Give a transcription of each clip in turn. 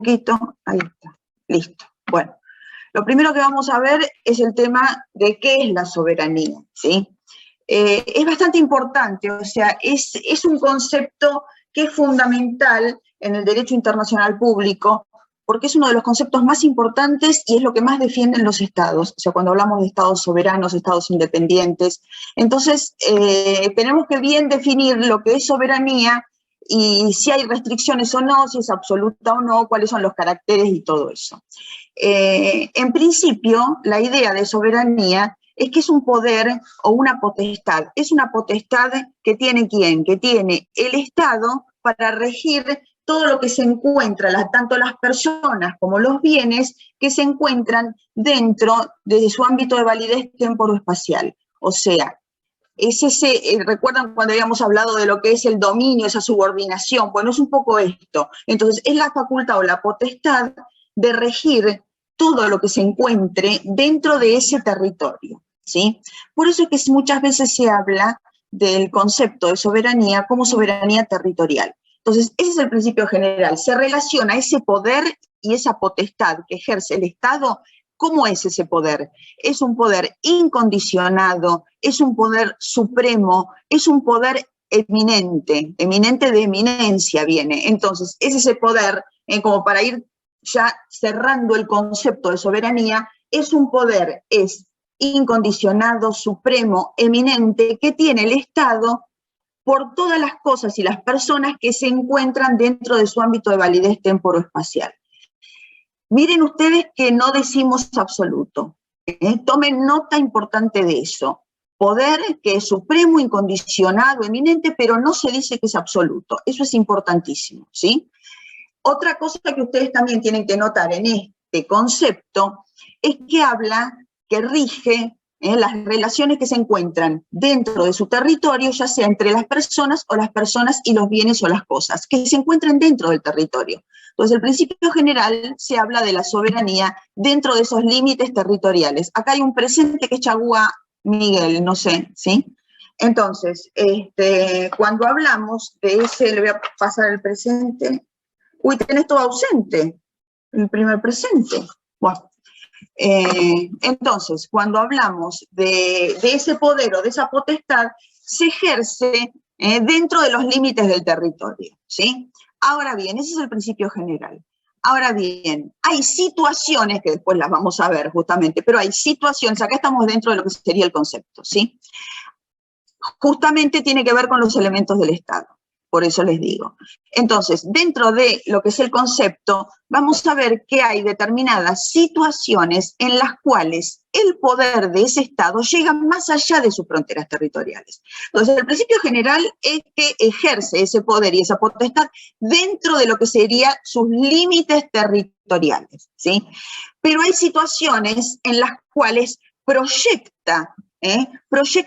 poquito, ahí está, listo. Bueno, lo primero que vamos a ver es el tema de qué es la soberanía, ¿sí? Es bastante importante, o sea, es un concepto que es fundamental en el derecho internacional público, porque es uno de los conceptos más importantes y es lo que más defienden los estados, o sea, cuando hablamos de estados soberanos, estados independientes. Entonces, tenemos que bien definir lo que es soberanía y si hay restricciones o no, si es absoluta o no, cuáles son los caracteres y todo eso. En principio, la idea de soberanía es que es un poder o una potestad. Es una potestad que tiene ¿quién? Que tiene el Estado para regir todo lo que se encuentra, tanto las personas como los bienes que se encuentran dentro de su ámbito de validez temporoespacial. O sea, es ese, recuerdan cuando habíamos hablado de lo que es el dominio, esa subordinación, bueno, es un poco esto. Entonces, es la facultad o la potestad de regir todo lo que se encuentre dentro de ese territorio, ¿sí? Por eso es que muchas veces se habla del concepto de soberanía como soberanía territorial. Entonces, ese es el principio general. Se relaciona ese poder y esa potestad que ejerce el Estado. ¿Cómo es ese poder? Es un poder incondicionado, es un poder supremo, es un poder eminente, eminente de eminencia viene. Entonces, es ese poder, como para ir ya cerrando el concepto de soberanía, es un poder, es incondicionado, supremo, eminente, que tiene el Estado por todas las cosas y las personas que se encuentran dentro de su ámbito de validez temporoespacial. Miren ustedes que no decimos absoluto. Tomen nota importante de eso. Poder que es supremo, incondicionado, eminente, pero no se dice que es absoluto. Eso es importantísimo, ¿sí? Otra cosa que ustedes también tienen que notar en este concepto es que habla, que rige las relaciones que se encuentran dentro de su territorio, ya sea entre las personas o las personas y los bienes o las cosas, que se encuentran dentro del territorio. Entonces, el principio general se habla de la soberanía dentro de esos límites territoriales. Acá hay un presente que es Chagua Miguel, no sé, ¿sí? Entonces, cuando hablamos de ese, le voy a pasar el presente. Uy, tenés todo ausente, el primer presente. Bueno. Entonces, cuando hablamos de ese poder o de esa potestad, se ejerce dentro de los límites del territorio, ¿sí? Ahora bien, ese es el principio general. Ahora bien, hay situaciones, que después las vamos a ver justamente, pero hay situaciones, acá estamos dentro de lo que sería el concepto, ¿sí? Justamente tiene que ver con los elementos del Estado. Por eso les digo. Entonces, dentro de lo que es el concepto, vamos a ver que hay determinadas situaciones en las cuales el poder de ese Estado llega más allá de sus fronteras territoriales. Entonces, el principio general es que ejerce ese poder y esa potestad dentro de lo que serían sus límites territoriales, ¿sí? Pero hay situaciones en las cuales proyecta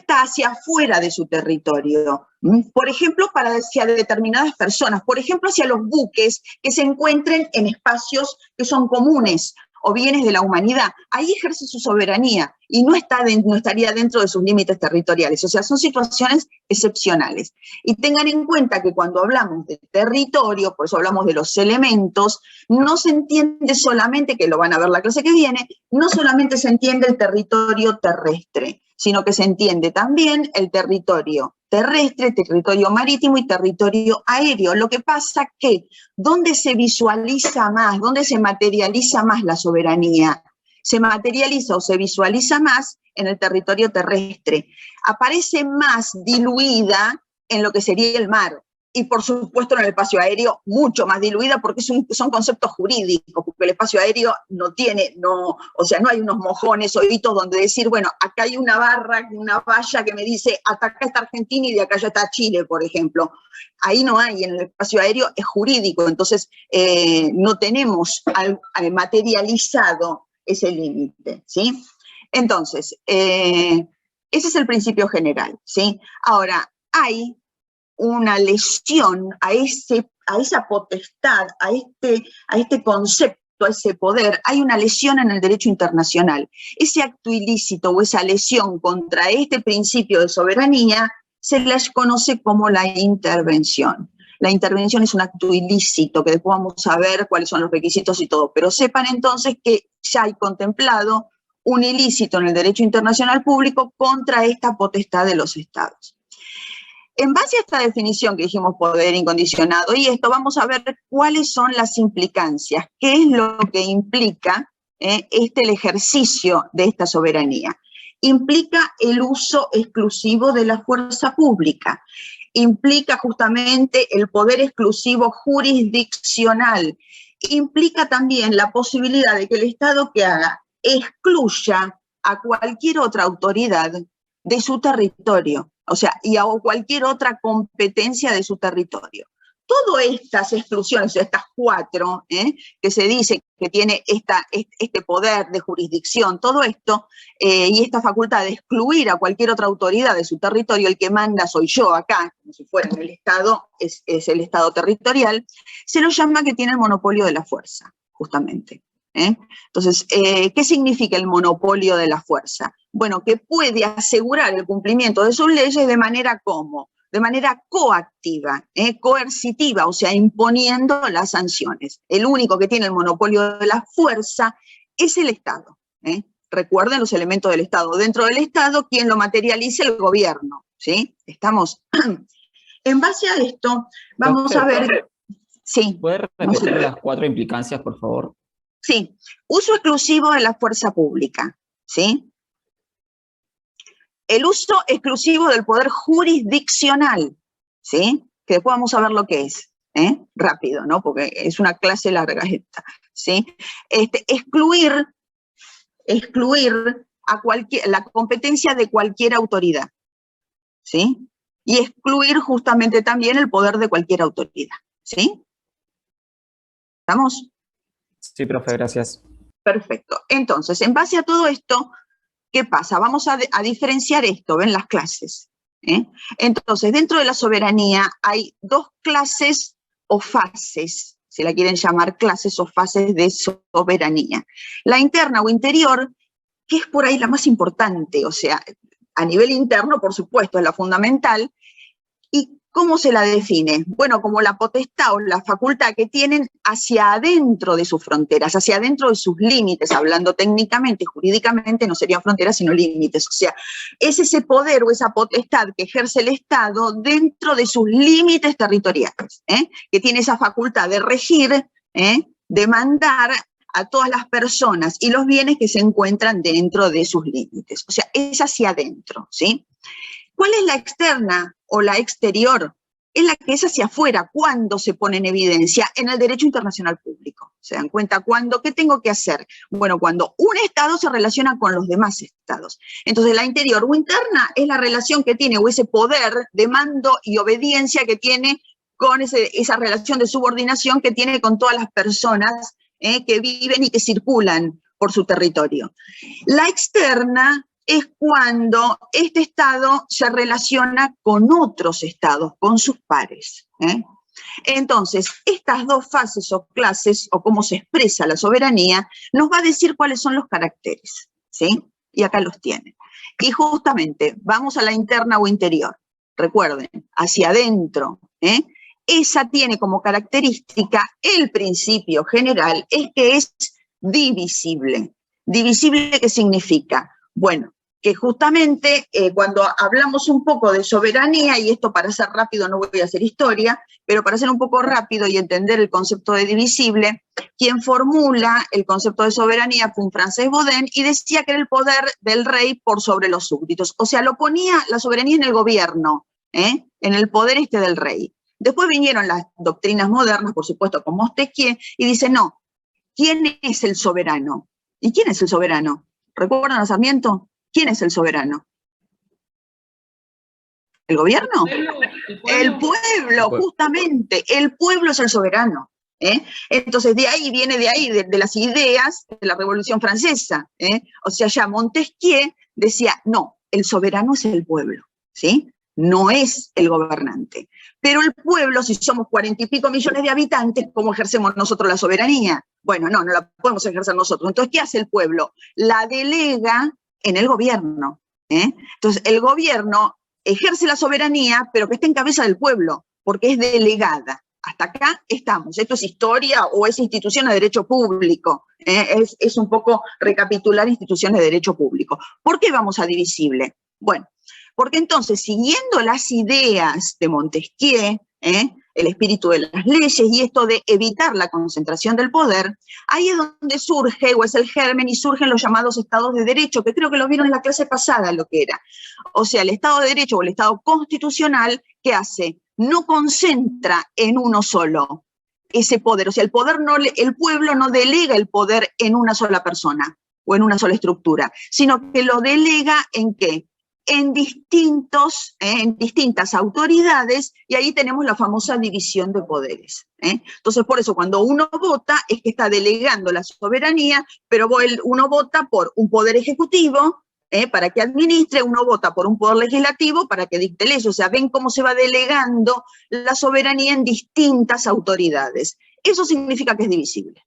hacia afuera de su territorio. Por ejemplo, hacia determinadas personas, por ejemplo, hacia los buques que se encuentren en espacios que son comunes o bienes de la humanidad. Ahí ejerce su soberanía y no estaría dentro de sus límites territoriales. O sea, son situaciones excepcionales. Y tengan en cuenta que cuando hablamos de territorio, por eso hablamos de los elementos, no se entiende solamente, que lo van a ver la clase que viene, no solamente se entiende el territorio terrestre, sino que se entiende también el territorio terrestre, territorio marítimo y territorio aéreo. Lo que pasa que, ¿dónde se visualiza más, dónde se materializa más la soberanía? Se materializa o se visualiza más en el territorio terrestre. Aparece más diluida en lo que sería el mar. Y por supuesto en el espacio aéreo mucho más diluida porque son conceptos jurídicos, porque el espacio aéreo o sea, no hay unos mojones o hitos donde decir, bueno, acá hay una barra, una valla que me dice, hasta acá está Argentina y de acá ya está Chile, por ejemplo. Ahí no hay, en el espacio aéreo es jurídico, entonces no tenemos materializado ese límite, ¿sí? Entonces, ese es el principio general, ¿sí? Ahora, hay una lesión a esa potestad, a este concepto, a ese poder, hay una lesión en el derecho internacional. Ese acto ilícito o esa lesión contra este principio de soberanía se les conoce como la intervención. la intervención es un acto ilícito, que después vamos a ver cuáles son los requisitos y todo, pero sepan entonces que ya hay contemplado un ilícito en el derecho internacional público contra esta potestad de los estados. En base a esta definición que dijimos poder incondicionado y esto, vamos a ver cuáles son las implicancias, qué es lo que implica el ejercicio de esta soberanía. Implica el uso exclusivo de la fuerza pública, implica justamente el poder exclusivo jurisdiccional, implica también la posibilidad de que el Estado que haga excluya a cualquier otra autoridad de su territorio, o sea, y a cualquier otra competencia de su territorio. Todas estas exclusiones, estas 4, que se dice que tiene este poder de jurisdicción, todo esto, y esta facultad de excluir a cualquier otra autoridad de su territorio, el que manda soy yo acá, como si fuera en el Estado, es el Estado territorial, se lo llama que tiene el monopolio de la fuerza, justamente. Entonces, ¿qué significa el monopolio de la fuerza? Bueno, que puede asegurar el cumplimiento de sus leyes de manera ¿cómo? De manera coactiva, coercitiva, o sea, imponiendo las sanciones. El único que tiene el monopolio de la fuerza es el Estado. Recuerden los elementos del Estado. Dentro del Estado, ¿quién lo materializa? El gobierno. ¿Sí? ¿Estamos? En base a esto, vamos a ver... Sí. ¿Puede repetir las 4 implicancias, por favor? Sí. Uso exclusivo de la fuerza pública. ¿Sí? El uso exclusivo del poder jurisdiccional, ¿sí? Que después vamos a ver lo que es, rápido, ¿no? Porque es una clase larga esta, ¿sí? Excluir a la competencia de cualquier autoridad, ¿sí? Y excluir justamente también el poder de cualquier autoridad, ¿sí? ¿Estamos? Sí, profe, gracias. Perfecto. Entonces, en base a todo esto, ¿qué pasa? Vamos a diferenciar esto, ¿ven? Las clases. Entonces, dentro de la soberanía hay 2 clases o fases, si la quieren llamar clases o fases de soberanía. La interna o interior, que es por ahí la más importante, o sea, a nivel interno, por supuesto, es la fundamental. ¿Y cómo se la define? Bueno, como la potestad o la facultad que tienen hacia adentro de sus fronteras, hacia adentro de sus límites, hablando técnicamente, jurídicamente, no serían fronteras, sino límites. O sea, es ese poder o esa potestad que ejerce el Estado dentro de sus límites territoriales, que tiene esa facultad de regir, de mandar a todas las personas y los bienes que se encuentran dentro de sus límites. O sea, es hacia adentro, ¿sí? ¿Cuál es la externa o la exterior? Es la que es hacia afuera. ¿Cuándo se pone en evidencia? En el derecho internacional público. ¿Se dan cuenta? ¿Cuándo? ¿Qué tengo que hacer? Bueno, cuando un Estado se relaciona con los demás Estados. Entonces, la interior o interna es la relación que tiene, o ese poder de mando y obediencia que tiene con esa relación de subordinación que tiene con todas las personas que viven y que circulan por su territorio. La externa es cuando este Estado se relaciona con otros Estados, con sus pares. Entonces, estas 2 fases o clases, o cómo se expresa la soberanía, nos va a decir cuáles son los caracteres, ¿sí? Y acá los tienen. Y justamente, vamos a la interna o interior. Recuerden, hacia adentro, esa tiene como característica, el principio general, es que es divisible. ¿Divisible qué significa? Bueno, que justamente cuando hablamos un poco de soberanía, y esto para ser rápido no voy a hacer historia, pero para ser un poco rápido y entender el concepto de divisible, quien formula el concepto de soberanía fue un francés Bodin y decía que era el poder del rey por sobre los súbditos. O sea, lo ponía la soberanía en el gobierno, en el poder del rey. Después vinieron las doctrinas modernas, por supuesto, con Montesquieu, y dice, no, ¿quién es el soberano? ¿Y quién es el soberano? ¿Recuerdan a Sarmiento? ¿Quién es el soberano? ¿El gobierno? El pueblo, justamente. El pueblo es el soberano. Entonces, de ahí viene de las ideas de la Revolución Francesa. O sea, ya Montesquieu decía, no, el soberano es el pueblo, ¿sí? No es el gobernante. Pero el pueblo, si somos 40 y pico millones de habitantes, ¿cómo ejercemos nosotros la soberanía? Bueno, no la podemos ejercer nosotros. Entonces, ¿qué hace el pueblo? La delega en el gobierno. Entonces, el gobierno ejerce la soberanía, pero que está en cabeza del pueblo. porque es delegada. Hasta acá estamos. ¿Esto es historia o es institución de derecho público? Es un poco recapitular instituciones de derecho público. ¿Por qué vamos a divisible? Bueno, porque entonces, siguiendo las ideas de Montesquieu, el espíritu de las leyes y esto de evitar la concentración del poder, ahí es donde surge, o es el germen, y surgen los llamados estados de derecho, que creo que lo vieron en la clase pasada lo que era. O sea, el estado de derecho o el estado constitucional, ¿qué hace? No concentra en uno solo ese poder. O sea, el pueblo no delega el poder en una sola persona o en una sola estructura, sino que lo delega ¿en qué? En distintas autoridades, y ahí tenemos la famosa división de poderes. Entonces, por eso, cuando uno vota, es que está delegando la soberanía, pero uno vota por un poder ejecutivo, para que administre, uno vota por un poder legislativo para que dicte leyes. O sea, ven cómo se va delegando la soberanía en distintas autoridades. Eso significa que es divisible.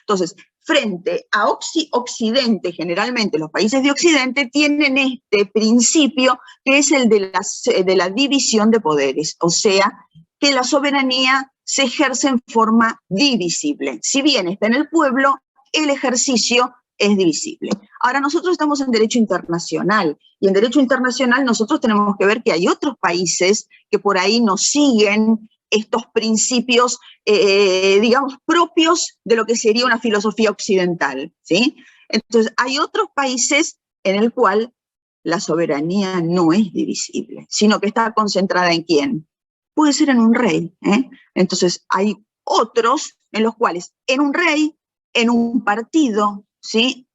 Entonces, frente a Occidente, generalmente los países de Occidente tienen este principio que es el de la división de poderes, o sea, que la soberanía se ejerce en forma divisible. Si bien está en el pueblo, el ejercicio es divisible. Ahora, nosotros estamos en derecho internacional, y en derecho internacional nosotros tenemos que ver que hay otros países que por ahí nos siguen estos principios, digamos, propios de lo que sería una filosofía occidental, ¿sí? Entonces, hay otros países en el cual la soberanía no es divisible, sino que está concentrada ¿en quién? Puede ser en un rey, Entonces, hay otros en los cuales en un rey, en un partido, ¿sí?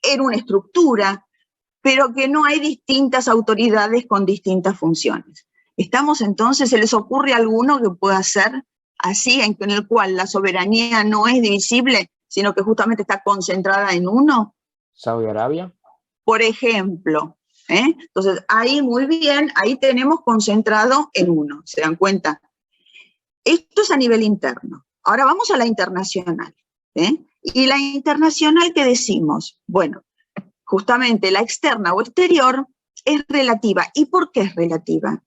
En una estructura, pero que no hay distintas autoridades con distintas funciones. ¿Estamos entonces, se les ocurre alguno que pueda ser así, en el cual la soberanía no es divisible, sino que justamente está concentrada en uno? Saudi Arabia. Por ejemplo, Entonces, ahí muy bien, ahí tenemos concentrado en uno, ¿se dan cuenta? Esto es a nivel interno. Ahora vamos a la internacional, Y la internacional, ¿qué decimos? Bueno, justamente la externa o exterior es relativa. ¿Y por qué es relativa?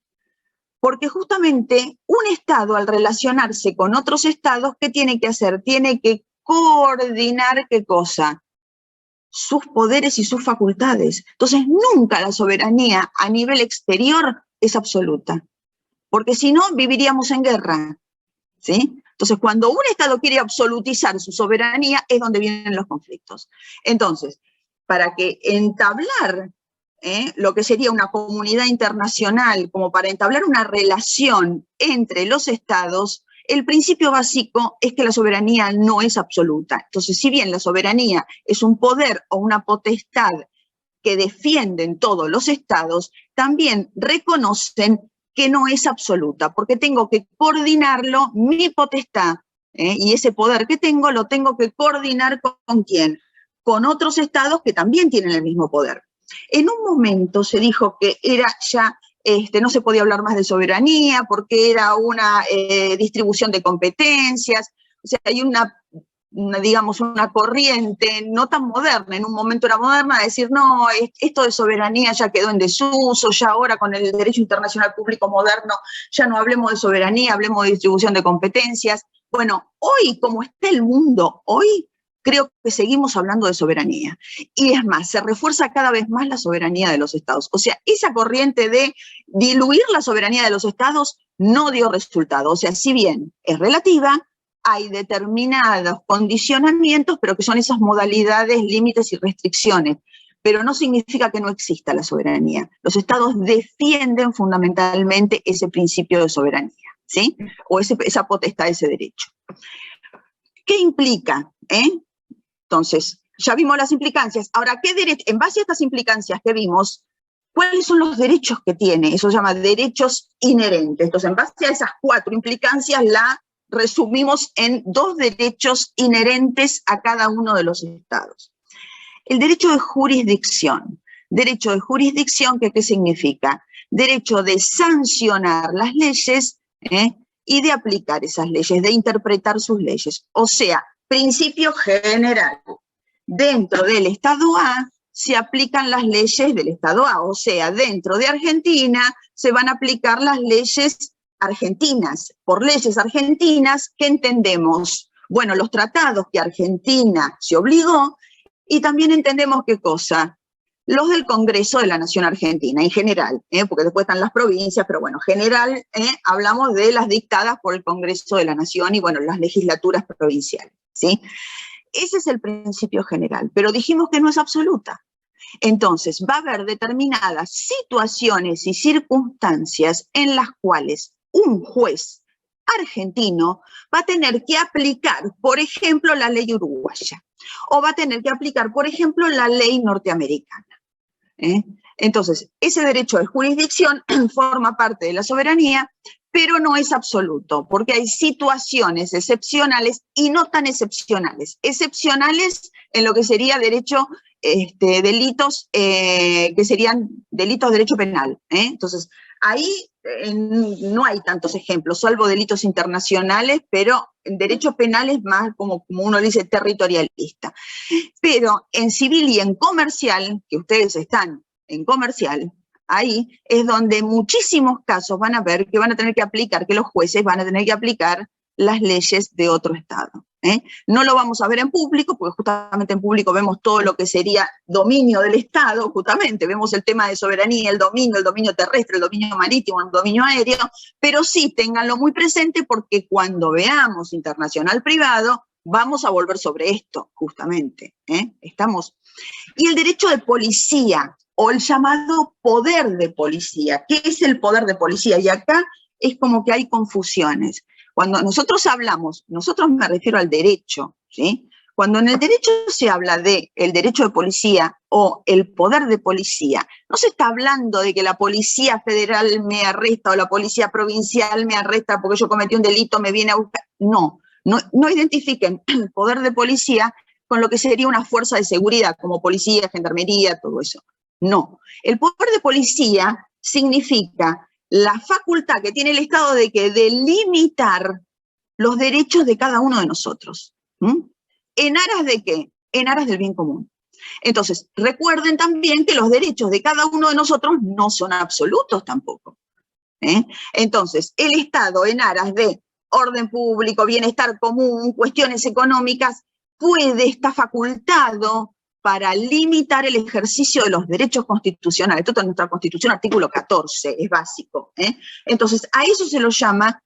Porque justamente un Estado, al relacionarse con otros Estados, ¿qué tiene que hacer? Tiene que coordinar, ¿qué cosa? Sus poderes y sus facultades. Entonces, nunca la soberanía a nivel exterior es absoluta, porque si no, viviríamos en guerra, ¿sí? Entonces, cuando un Estado quiere absolutizar su soberanía, es donde vienen los conflictos. Entonces, para que entablar lo que sería una comunidad internacional, como para entablar una relación entre los Estados, el principio básico es que la soberanía no es absoluta. Entonces, si bien la soberanía es un poder o una potestad que defienden todos los Estados, también reconocen que no es absoluta, porque tengo que coordinarlo, mi potestad, y ese poder que tengo lo tengo que coordinar ¿con quién? Con otros Estados que también tienen el mismo poder. En un momento se dijo que era ya, no se podía hablar más de soberanía porque era una distribución de competencias, o sea, hay digamos, una corriente no tan moderna, en un momento era moderna, decir, no, esto de soberanía ya quedó en desuso, ya ahora con el derecho internacional público moderno, ya no hablemos de soberanía, hablemos de distribución de competencias. Bueno, hoy, como está el mundo, hoy creo que seguimos hablando de soberanía. Y es más, se refuerza cada vez más la soberanía de los Estados. O sea, esa corriente de diluir la soberanía de los Estados no dio resultado. O sea, si bien es relativa, hay determinados condicionamientos, pero que son esas modalidades, límites y restricciones. Pero no significa que no exista la soberanía. Los Estados defienden fundamentalmente ese principio de soberanía, ¿sí? O esa potestad, ese derecho. ¿Qué implica? Entonces, ya vimos las implicancias. Ahora, en base a estas implicancias que vimos, ¿cuáles son los derechos que tiene? Eso se llama derechos inherentes. Entonces, en base a esas 4 implicancias, la resumimos en 2 derechos inherentes a cada uno de los estados. El derecho de jurisdicción. Derecho de jurisdicción, ¿qué significa? Derecho de sancionar las leyes y de aplicar esas leyes, de interpretar sus leyes. O sea, principio general. Dentro del Estado A se aplican las leyes del Estado A, o sea, dentro de Argentina se van a aplicar las leyes argentinas, por leyes argentinas, ¿qué entendemos? Bueno, los tratados que Argentina se obligó, y también entendemos qué cosa, los del Congreso de la Nación Argentina, en general, porque después están las provincias, pero bueno, en general hablamos de las dictadas por el Congreso de la Nación y bueno, las legislaturas provinciales, ¿sí? Ese es el principio general, pero dijimos que no es absoluta. Entonces, va a haber determinadas situaciones y circunstancias en las cuales un juez argentino va a tener que aplicar, por ejemplo, la ley uruguaya, o va a tener que aplicar, por ejemplo, la ley norteamericana. Entonces, ese derecho de jurisdicción forma parte de la soberanía, pero no es absoluto, porque hay situaciones excepcionales y no tan excepcionales. Excepcionales en lo que sería derecho, delitos que serían delitos de derecho penal. Entonces, ahí no hay tantos ejemplos, salvo delitos internacionales, pero en derecho penal es más, como uno dice, territorialista. Pero en civil y en comercial, que ustedes están en comercial, ahí es donde muchísimos casos van a ver que van a tener que aplicar, que los jueces van a tener que aplicar las leyes de otro estado. No lo vamos a ver en público, porque justamente en público vemos todo lo que sería dominio del Estado, justamente vemos el tema de soberanía, el dominio terrestre, el dominio marítimo, el dominio aéreo, pero sí ténganlo muy presente porque cuando veamos internacional privado, vamos a volver sobre esto, justamente. Y el derecho de policía, o el llamado poder de policía. ¿Qué es el poder de policía? Y acá es como que hay confusiones. Cuando nosotros hablamos, nosotros me refiero al derecho, ¿sí? Cuando en el derecho se habla de el derecho de policía o el poder de policía, no se está hablando de que la policía federal me arresta o la policía provincial me arresta porque yo cometí un delito, me viene a buscar. No identifiquen el poder de policía con lo que sería una fuerza de seguridad, como policía, gendarmería, todo eso. No. El poder de policía significa la facultad que tiene el Estado de limitar los derechos de cada uno de nosotros. ¿En aras de qué? En aras del bien común. Entonces, recuerden también que los derechos de cada uno de nosotros no son absolutos tampoco. Entonces, el Estado, en aras de orden público, bienestar común, cuestiones económicas, está facultado para limitar el ejercicio de los derechos constitucionales. Esto en nuestra Constitución, artículo 14, es básico. Entonces, a eso se lo llama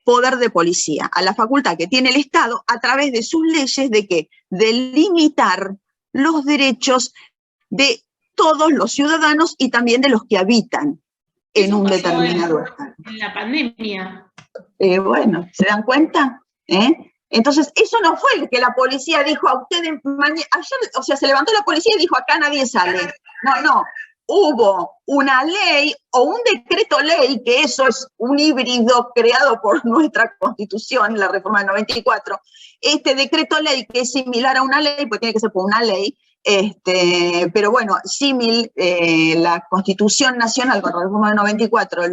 poder de policía, a la facultad que tiene el Estado a través de sus leyes de limitar los derechos de todos los ciudadanos y también de los que habitan en un determinado estado. En la pandemia. Bueno, ¿se dan cuenta? Entonces, eso no fue el que la policía dijo a ustedes, ayer, o sea, se levantó la policía y dijo, acá nadie sale. No, hubo una ley o un decreto ley, que eso es un híbrido creado por nuestra Constitución, la reforma del 94, este decreto ley que es similar a una ley, pues tiene que ser por una ley, pero bueno, la Constitución Nacional con la reforma del 94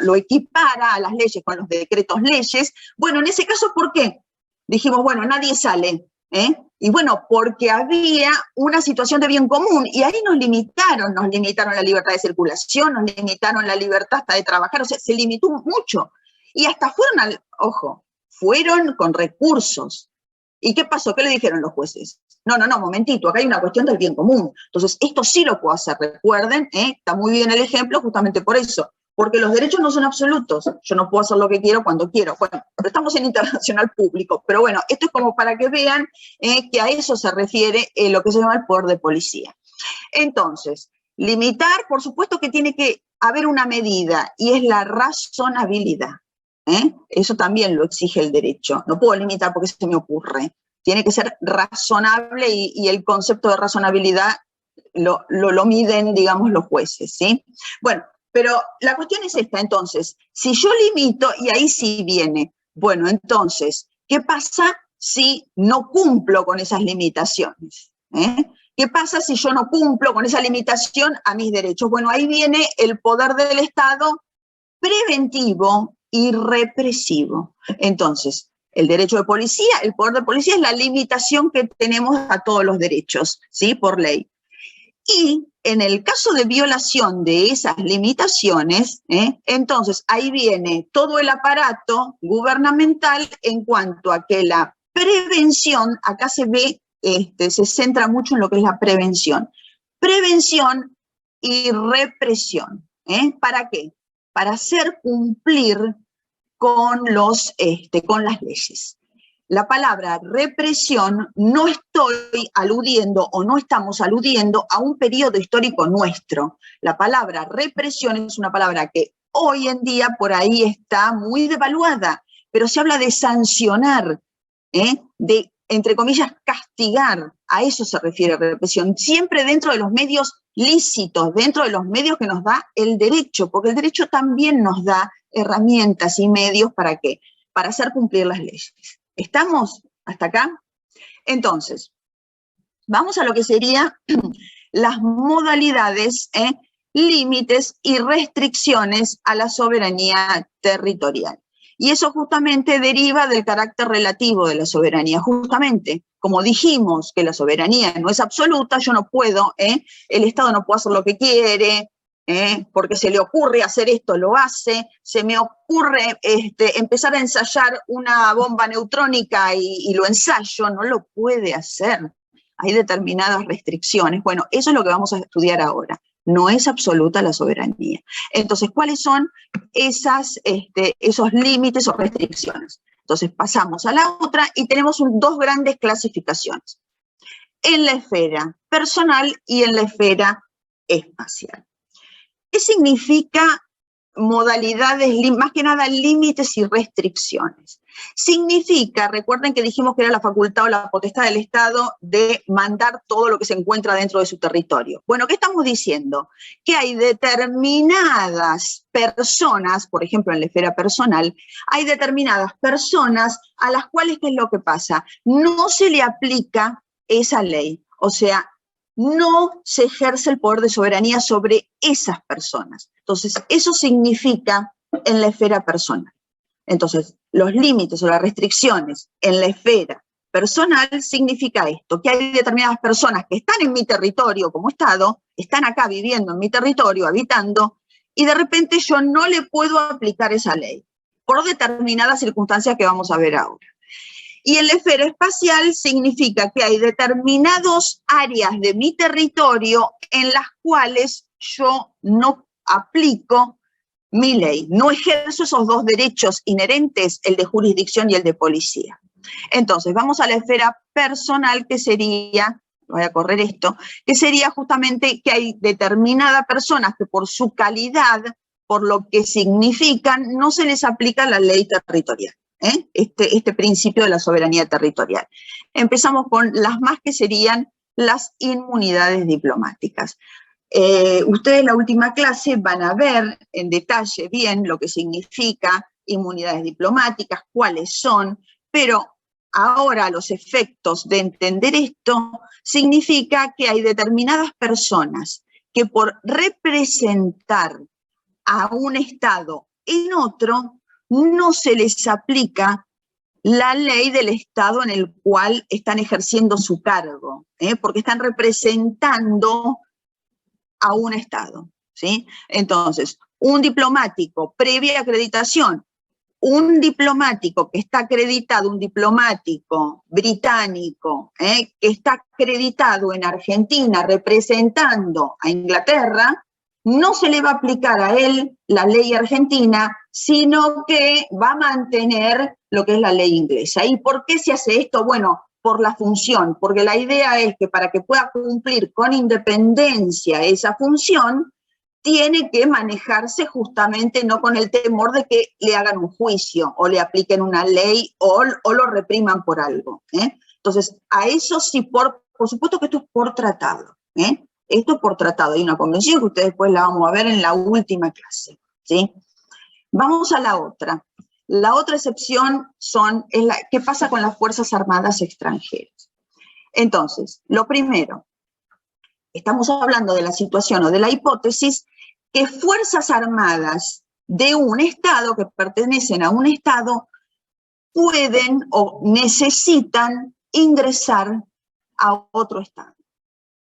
lo equipara a las leyes con los decretos leyes. Bueno, en ese caso, ¿por qué? Dijimos, bueno, nadie sale, y bueno, porque había una situación de bien común, y ahí nos limitaron la libertad de circulación, nos limitaron la libertad hasta de trabajar, o sea, se limitó mucho, y hasta fueron con recursos. ¿Y qué pasó? ¿Qué le dijeron los jueces? No, momentito, acá hay una cuestión del bien común, entonces esto sí lo puedo hacer, recuerden, está muy bien el ejemplo justamente por eso, porque los derechos no son absolutos, yo no puedo hacer lo que quiero cuando quiero. Bueno, pero estamos en internacional público, pero bueno, esto es como para que vean que a eso se refiere lo que se llama el poder de policía. Entonces, limitar, por supuesto que tiene que haber una medida, y es la razonabilidad. Eso también lo exige el derecho, no puedo limitar porque se me ocurre, tiene que ser razonable, y el concepto de razonabilidad lo miden, digamos, los jueces, ¿sí? Bueno, pero la cuestión es esta, entonces, si yo limito, y ahí sí viene, bueno, entonces, ¿qué pasa si no cumplo con esas limitaciones? ¿Qué pasa si yo no cumplo con esa limitación a mis derechos? Bueno, ahí viene el poder del Estado preventivo y represivo. Entonces, el derecho de policía, el poder de policía es la limitación que tenemos a todos los derechos, ¿sí? Por ley. Y en el caso de violación de esas limitaciones, entonces ahí viene todo el aparato gubernamental en cuanto a que la prevención, acá se ve, se centra mucho en lo que es la prevención. Prevención y represión. ¿Para qué? Para hacer cumplir con las leyes. La palabra represión no estoy aludiendo o no estamos aludiendo a un periodo histórico nuestro. La palabra represión es una palabra que hoy en día por ahí está muy devaluada, pero se habla de sancionar, de, entre comillas, castigar. A eso se refiere represión, siempre dentro de los medios lícitos, dentro de los medios que nos da el derecho, porque el derecho también nos da herramientas y medios ¿para qué? Para hacer cumplir las leyes. ¿Estamos hasta acá? Entonces, vamos a lo que serían las modalidades, límites y restricciones a la soberanía territorial. Y eso justamente deriva del carácter relativo de la soberanía. Justamente, como dijimos que la soberanía no es absoluta, yo no puedo, el Estado no puede hacer lo que quiere, porque se le ocurre hacer esto, lo hace, se me ocurre empezar a ensayar una bomba neutrónica y lo ensayo, no lo puede hacer. Hay determinadas restricciones. Bueno, eso es lo que vamos a estudiar ahora. No es absoluta la soberanía. Entonces, ¿cuáles son esos límites o restricciones? Entonces, pasamos a la otra y tenemos dos grandes clasificaciones. En la esfera personal y en la esfera espacial. ¿Qué significa modalidades, más que nada límites y restricciones? Significa, recuerden que dijimos que era la facultad o la potestad del Estado de mandar todo lo que se encuentra dentro de su territorio. Bueno, ¿qué estamos diciendo? Que hay determinadas personas, por ejemplo en la esfera personal, hay determinadas personas a las cuales, ¿qué es lo que pasa? No se le aplica esa ley, o sea, no se ejerce el poder de soberanía sobre esas personas. Entonces, eso significa en la esfera personal. Entonces, los límites o las restricciones en la esfera personal significa esto, que hay determinadas personas que están en mi territorio como Estado, están acá viviendo en mi territorio, habitando, y de repente yo no le puedo aplicar esa ley, por determinadas circunstancias que vamos a ver ahora. Y en la esfera espacial significa que hay determinadas áreas de mi territorio en las cuales yo no aplico mi ley, no ejerzo esos dos derechos inherentes, el de jurisdicción y el de policía. Entonces, vamos a la esfera personal, que sería, voy a correr esto, que sería justamente que hay determinadas personas que por su calidad, por lo que significan, no se les aplica la ley territorial. Este principio de la soberanía territorial. Empezamos con las más, que serían las inmunidades diplomáticas. Ustedes en la última clase van a ver en detalle bien lo que significa inmunidades diplomáticas, cuáles son, pero ahora los efectos de entender esto significa que hay determinadas personas que por representar a un Estado en otro, no se les aplica la ley del Estado en el cual están ejerciendo su cargo, porque están representando a un Estado, ¿sí? Entonces, un diplomático previa acreditación, un diplomático que está acreditado, un diplomático británico, que está acreditado en Argentina representando a Inglaterra, no se le va a aplicar a él la ley argentina, sino que va a mantener lo que es la ley inglesa. ¿Y por qué se hace esto? Bueno, por la función, porque la idea es que para que pueda cumplir con independencia esa función, tiene que manejarse justamente no con el temor de que le hagan un juicio o le apliquen una ley o lo repriman por algo. Entonces, a eso sí, por supuesto que esto es por tratado. Esto es por tratado. Hay una convención que ustedes después la vamos a ver en la última clase, ¿sí? Vamos a la otra. La otra excepción es la que pasa con las Fuerzas Armadas extranjeras. Entonces, lo primero, estamos hablando de la situación o de la hipótesis que Fuerzas Armadas de un Estado, que pertenecen a un Estado, pueden o necesitan ingresar a otro Estado.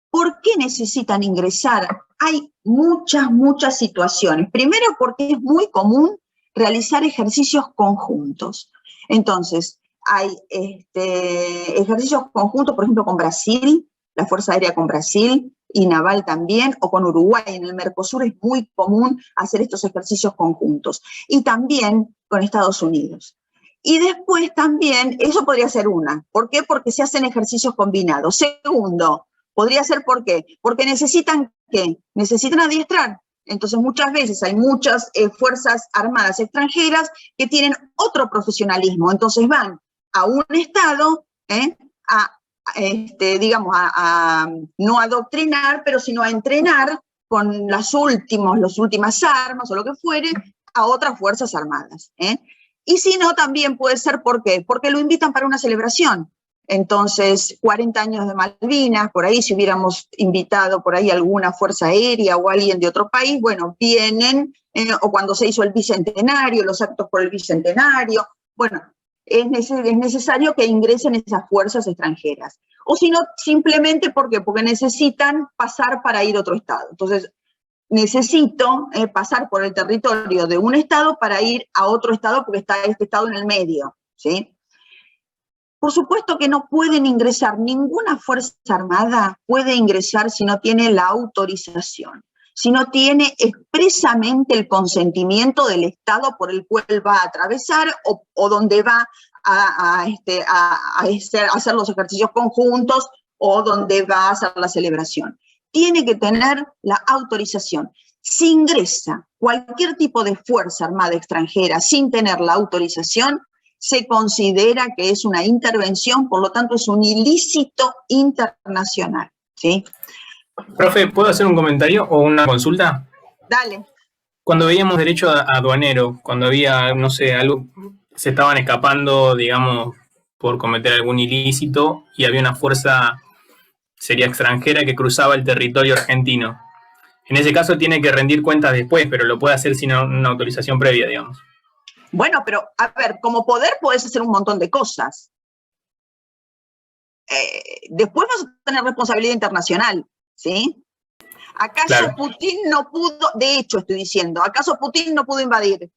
¿Por qué necesitan ingresar? Hay muchas situaciones. Primero, porque es muy común realizar ejercicios conjuntos. Entonces, hay ejercicios conjuntos, por ejemplo, con Brasil, la Fuerza Aérea con Brasil, y naval también, o con Uruguay. En el Mercosur es muy común hacer estos ejercicios conjuntos. Y también con Estados Unidos. Y después también, eso podría ser una. ¿Por qué? Porque se hacen ejercicios combinados. Segundo, podría ser ¿por qué? Porque necesitan, ¿qué? Necesitan adiestrar. Entonces muchas veces hay muchas fuerzas armadas extranjeras que tienen otro profesionalismo. Entonces van a un estado digamos, a no adoctrinar, pero sino a entrenar con las últimas armas o lo que fuere a otras fuerzas armadas. Y si no, también puede ser ¿por qué? Porque lo invitan para una celebración. Entonces, 40 años de Malvinas, por ahí si hubiéramos invitado por ahí alguna fuerza aérea o alguien de otro país, bueno, vienen, o cuando se hizo el bicentenario, los actos por el bicentenario, bueno, es necesario que ingresen esas fuerzas extranjeras. O si no, simplemente ¿por qué? Porque necesitan pasar para ir a otro estado. Entonces, necesito pasar por el territorio de un estado para ir a otro estado porque está este estado en el medio, ¿sí? Por supuesto que no pueden ingresar, ninguna fuerza armada puede ingresar si no tiene la autorización, si no tiene expresamente el consentimiento del Estado por el cual va a atravesar o donde va a hacer los ejercicios conjuntos o donde va a hacer la celebración. Tiene que tener la autorización. Si ingresa cualquier tipo de fuerza armada extranjera sin tener la autorización, se considera que es una intervención, por lo tanto es un ilícito internacional, ¿sí? Profe, ¿puedo hacer un comentario o una consulta? Dale. Cuando veíamos derecho aduanero, cuando había, no sé, algo, se estaban escapando, digamos, por cometer algún ilícito y había una fuerza, sería extranjera, que cruzaba el territorio argentino. En ese caso tiene que rendir cuentas después, pero lo puede hacer sin una autorización previa, digamos. Bueno, pero, a ver, como poder podés hacer un montón de cosas. Después vas a tener responsabilidad internacional, ¿sí? ¿Acaso claro. Putin no pudo, de hecho estoy diciendo, ¿acaso Putin no pudo invadir?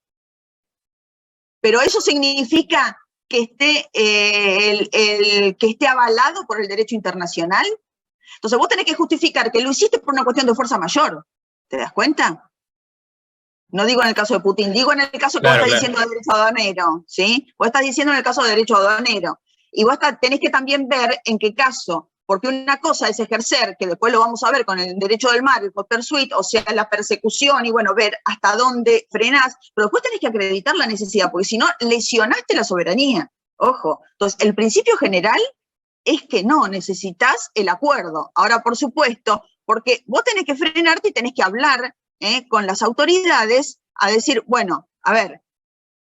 Pero eso significa que esté avalado por el derecho internacional. Entonces vos tenés que justificar que lo hiciste por una cuestión de fuerza mayor. ¿Te das cuenta? No digo en el caso de Putin, digo en el caso que claro, vos estás diciendo de derecho aduanero, ¿sí? Vos estás diciendo en el caso de derecho aduanero. Y vos tenés que también ver en qué caso, porque una cosa es ejercer, que después lo vamos a ver con el derecho del mar, el pursuit, o sea, la persecución, y bueno, ver hasta dónde frenás, pero después tenés que acreditar la necesidad, porque si no, lesionaste la soberanía. Ojo, entonces el principio general es que no, necesitas el acuerdo. Ahora, por supuesto, porque vos tenés que frenarte y tenés que hablar con las autoridades a decir, bueno, a ver,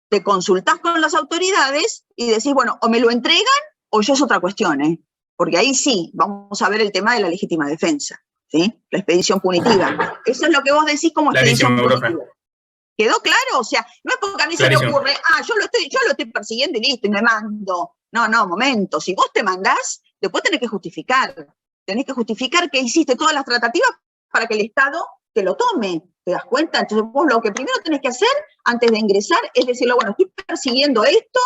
te consultás con las autoridades y decís, bueno, o me lo entregan o ya es otra cuestión, porque ahí sí, vamos a ver el tema de la legítima defensa, ¿sí? La expedición punitiva. Eso es lo que vos decís como expedición punitiva. ¿Quedó claro? O sea, no es porque a mí se me ocurre, yo lo estoy persiguiendo y listo, y me mando. No, momento, si vos te mandás, después tenés que justificar que hiciste todas las tratativas para que el Estado te lo tome, ¿te das cuenta? Entonces vos lo que primero tenés que hacer antes de ingresar es decirle, bueno, estoy persiguiendo esto,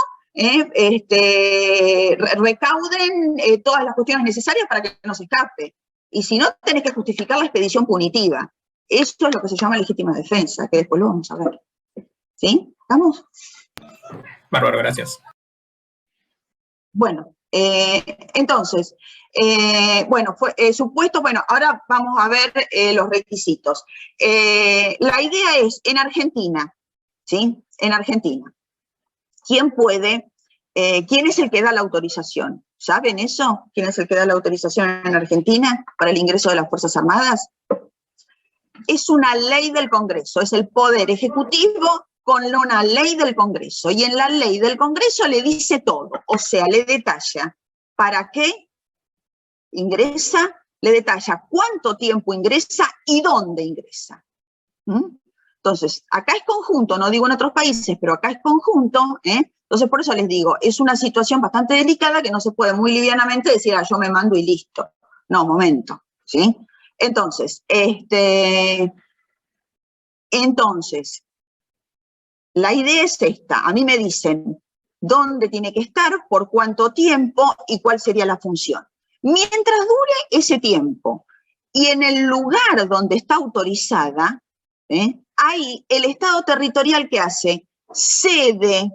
recauden todas las cuestiones necesarias para que no se escape. Y si no, tenés que justificar la expedición punitiva. Esto es lo que se llama legítima defensa, que después lo vamos a ver. ¿Sí? ¿Estamos? Bárbaro, gracias. Bueno, entonces, supuesto, ahora vamos a ver los requisitos. La idea es, en Argentina, ¿sí? En Argentina, ¿quién es el que da la autorización? ¿Saben eso? ¿Quién es el que da la autorización en Argentina para el ingreso de las Fuerzas Armadas? Es una ley del Congreso, es el Poder Ejecutivo con una ley del Congreso, y en la ley del Congreso le dice todo, o sea, le detalla para qué ingresa, le detalla cuánto tiempo ingresa y dónde ingresa. Entonces, acá es conjunto, no digo en otros países, pero acá es conjunto, entonces por eso les digo, es una situación bastante delicada que no se puede muy livianamente decir, yo me mando y listo. No, momento. ¿sí? Entonces, la idea es esta. A mí me dicen dónde tiene que estar, por cuánto tiempo y cuál sería la función. Mientras dure ese tiempo y en el lugar donde está autorizada, ahí el Estado territorial, ¿qué hace? Cede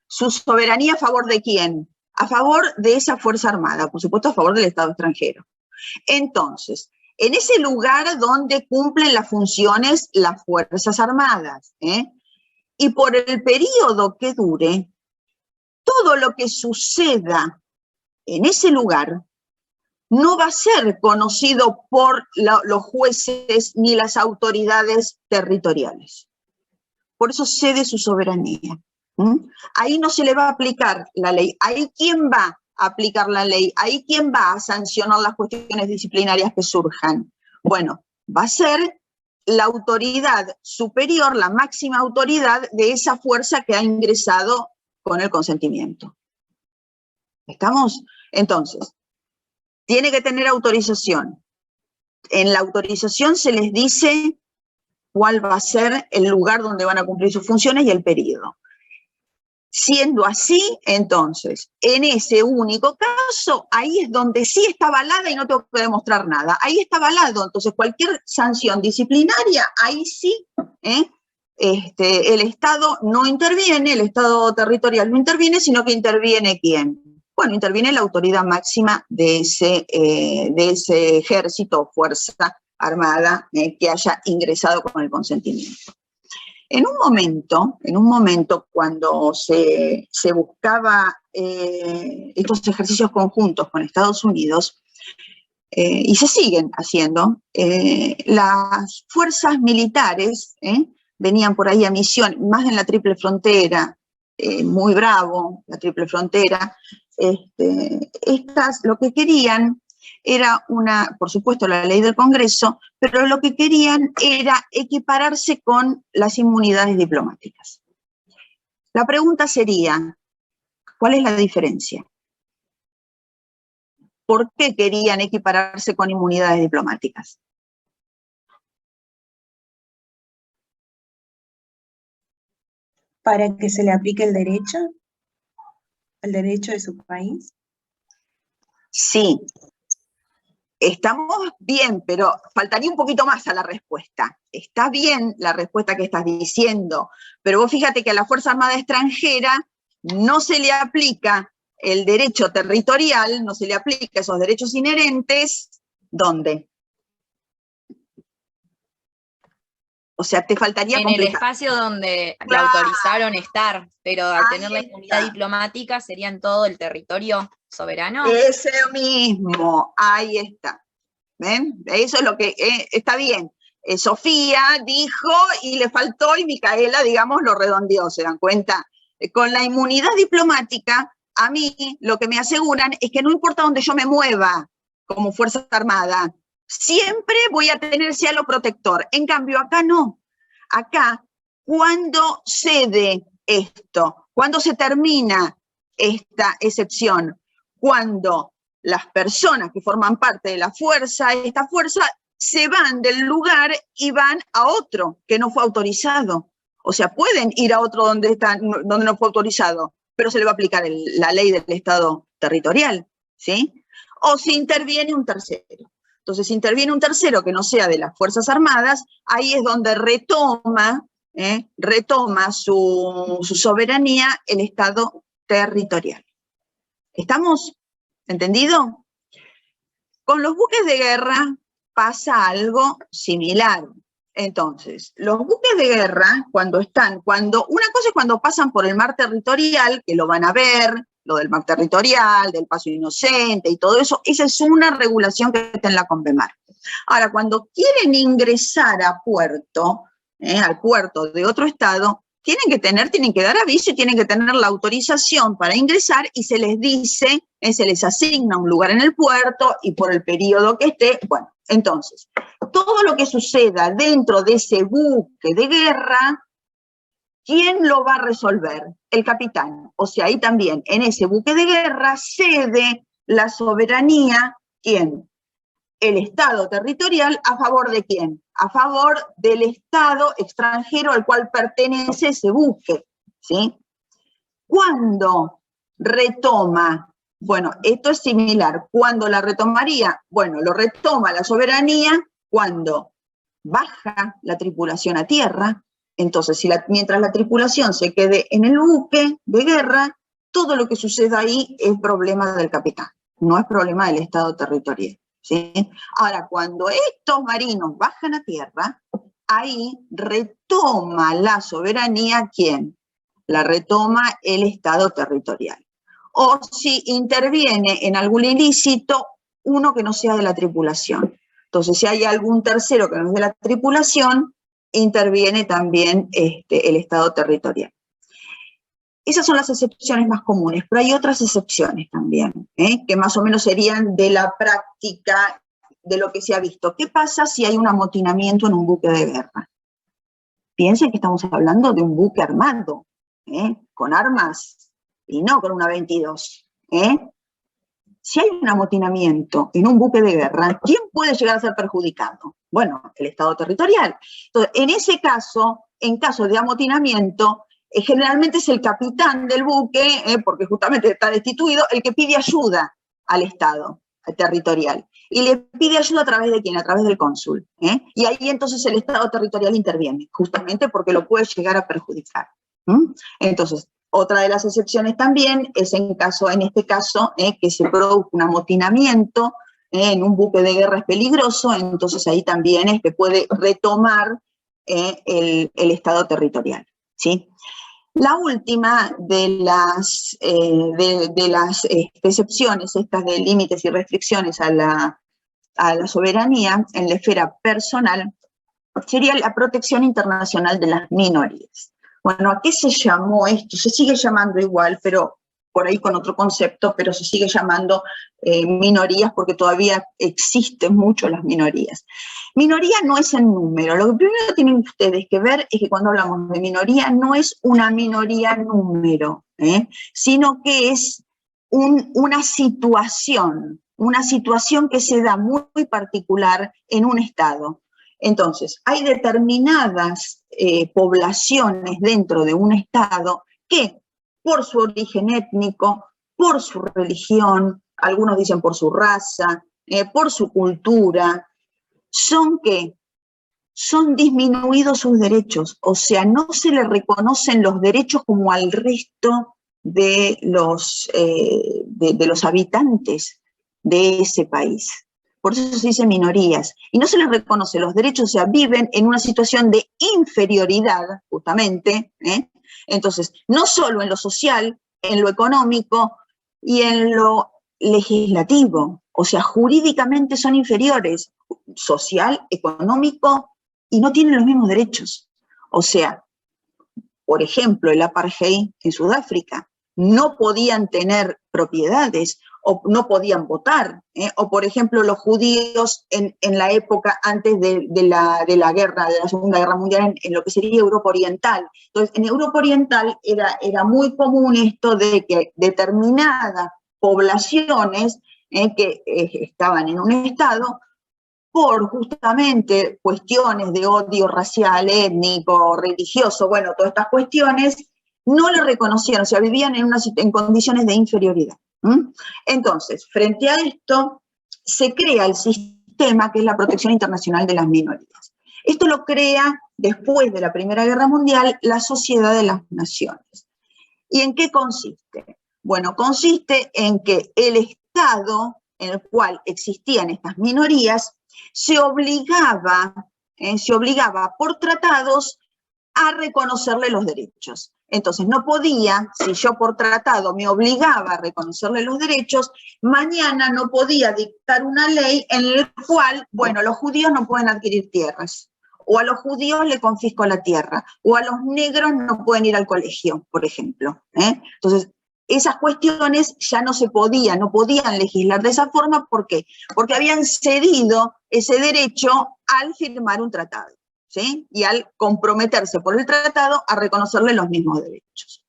su soberanía a favor de quién? A favor de esa Fuerza Armada, por supuesto a favor del Estado extranjero. Entonces, en ese lugar donde cumplen las funciones las Fuerzas Armadas, y por el periodo que dure, todo lo que suceda en ese lugar no va a ser conocido por los jueces ni las autoridades territoriales. Por eso cede su soberanía. Ahí no se le va a aplicar la ley. Ahí ¿quién va a aplicar la ley? Ahí ¿quién va a sancionar las cuestiones disciplinarias que surjan? Bueno, va a ser la autoridad superior, la máxima autoridad de esa fuerza que ha ingresado con el consentimiento. ¿Estamos? Entonces, tiene que tener autorización. En la autorización se les dice cuál va a ser el lugar donde van a cumplir sus funciones y el periodo. Siendo así, entonces, en ese único caso, ahí es donde sí está avalada y no tengo que demostrar nada. Ahí está avalado, entonces cualquier sanción disciplinaria, ahí sí, el Estado no interviene, el Estado territorial no interviene, sino que interviene ¿quién? Bueno, interviene la autoridad máxima de ese ejército o fuerza armada que haya ingresado con el consentimiento. En un momento cuando se buscaba estos ejercicios conjuntos con Estados Unidos, y se siguen haciendo, las fuerzas militares venían por ahí a misión, más en la Triple Frontera, muy bravo, la Triple Frontera, estas lo que querían era por supuesto, la ley del Congreso, pero lo que querían era equipararse con las inmunidades diplomáticas. La pregunta sería, ¿cuál es la diferencia? ¿Por qué querían equipararse con inmunidades diplomáticas? ¿Para que se le aplique el derecho de su país? Sí. Estamos bien, pero faltaría un poquito más a la respuesta. Está bien la respuesta que estás diciendo, pero vos fíjate que a la Fuerza Armada extranjera no se le aplica el derecho territorial, no se le aplica esos derechos inherentes, ¿dónde? O sea, te faltaría en completar. el espacio donde le Claro. autorizaron estar, pero al Ahí tener la inmunidad está. diplomática sería en todo el territorio soberano. Ese mismo, ahí está. ¿Ven? Eso es lo que está bien. Sofía dijo y le faltó y Micaela, digamos, lo redondeó, ¿se dan cuenta? Con la inmunidad diplomática, a mí lo que me aseguran es que no importa dónde yo me mueva como Fuerza Armada, siempre voy a tener cielo protector. En cambio, acá no. Acá, ¿cuándo cede esto? ¿Cuándo se termina esta excepción? Cuando las personas que forman parte de la fuerza, esta fuerza, se van del lugar y van a otro que no fue autorizado. O sea, pueden ir a otro donde no fue autorizado, pero se le va a aplicar la ley del Estado territorial, ¿sí? O si interviene un tercero. Entonces, si interviene un tercero que no sea de las Fuerzas Armadas, ahí es donde retoma su soberanía el Estado territorial. ¿Estamos? ¿Entendido? Con los buques de guerra pasa algo similar. Entonces, los buques de guerra, una cosa es cuando pasan por el mar territorial, que lo van a ver, lo del mar territorial, del paso inocente y todo eso, esa es una regulación que está en la Convemar. Ahora, cuando quieren ingresar a puerto, al puerto de otro estado, tienen que dar aviso y tienen que tener la autorización para ingresar y se les dice, se les asigna un lugar en el puerto y por el periodo que esté. Bueno, entonces, todo lo que suceda dentro de ese buque de guerra, ¿quién lo va a resolver? El capitán. O sea, ahí también, en ese buque de guerra, cede la soberanía, ¿quién? el Estado territorial, ¿a favor de quién? A favor del Estado extranjero al cual pertenece ese buque, ¿sí? ¿Cuándo retoma? Bueno, esto es similar. ¿Cuándo la retomaría? Bueno, lo retoma la soberanía cuando baja la tripulación a tierra. Entonces, mientras la tripulación se quede en el buque de guerra, todo lo que suceda ahí es problema del capitán, no es problema del Estado territorial, ¿sí? Ahora, cuando estos marinos bajan a tierra, ahí retoma la soberanía, ¿quién? La retoma el Estado territorial. O si interviene en algún ilícito, uno que no sea de la tripulación. Entonces, si hay algún tercero que no es de la tripulación, interviene también el Estado territorial. Esas son las excepciones más comunes, pero hay otras excepciones también, que más o menos serían de la práctica de lo que se ha visto. ¿Qué pasa si hay un amotinamiento en un buque de guerra? Piensen que estamos hablando de un buque armado, con armas, y no con una 22. Si hay un amotinamiento en un buque de guerra, ¿quién puede llegar a ser perjudicado? Bueno, el Estado territorial. Entonces, en ese caso, en caso de amotinamiento, generalmente es el capitán del buque, porque justamente está destituido, el que pide ayuda al Estado territorial. Y le pide ayuda a través de quién, a través del cónsul. Y ahí entonces el Estado territorial interviene, justamente porque lo puede llegar a perjudicar. Entonces, otra de las excepciones también es en este caso, que se produzca un amotinamiento en un buque de guerra es peligroso, entonces ahí también es que puede retomar el Estado territorial, ¿sí? La última de las excepciones, estas de límites y restricciones a la soberanía en la esfera personal, sería la protección internacional de las minorías. Bueno, ¿a qué se llamó esto? Se sigue llamando igual, pero por ahí con otro concepto, pero se sigue llamando minorías porque todavía existen mucho las minorías. Minoría no es en número. Lo que primero tienen ustedes que ver es que cuando hablamos de minoría no es una minoría número, sino que es una situación que se da muy particular en un Estado. Entonces, hay determinadas poblaciones dentro de un Estado que, por su origen étnico, por su religión, algunos dicen por su raza, por su cultura, son disminuidos sus derechos, o sea, no se le reconocen los derechos como al resto de los habitantes de ese país. Por eso se dice minorías, y no se les reconoce los derechos, o sea, viven en una situación de inferioridad, justamente, Entonces, no solo en lo social, en lo económico y en lo legislativo, o sea, jurídicamente son inferiores, social, económico, y no tienen los mismos derechos. O sea, por ejemplo, el apartheid en Sudáfrica, no podían tener propiedades, o no podían votar, o por ejemplo los judíos en la época antes de la guerra, de la Segunda Guerra Mundial, en lo que sería Europa Oriental. Entonces, en Europa Oriental era muy común esto de que determinadas poblaciones que estaban en un Estado, por justamente cuestiones de odio racial, étnico, religioso, bueno, todas estas cuestiones, no le reconocían, o sea, vivían en condiciones de inferioridad. Entonces, frente a esto, se crea el sistema que es la protección internacional de las minorías. Esto lo crea, después de la Primera Guerra Mundial, la Sociedad de las Naciones. ¿Y en qué consiste? Bueno, consiste en que el Estado en el cual existían estas minorías se obligaba por tratados a reconocerle los derechos. Entonces, no podía, si yo por tratado me obligaba a reconocerle los derechos, mañana no podía dictar una ley en la cual, bueno, los judíos no pueden adquirir tierras, o a los judíos le confisco la tierra, o a los negros no pueden ir al colegio, por ejemplo. Entonces, esas cuestiones ya no podían legislar de esa forma. ¿Por qué? Porque habían cedido ese derecho al firmar un tratado, ¿sí? Y al comprometerse por el tratado a reconocerle los mismos derechos.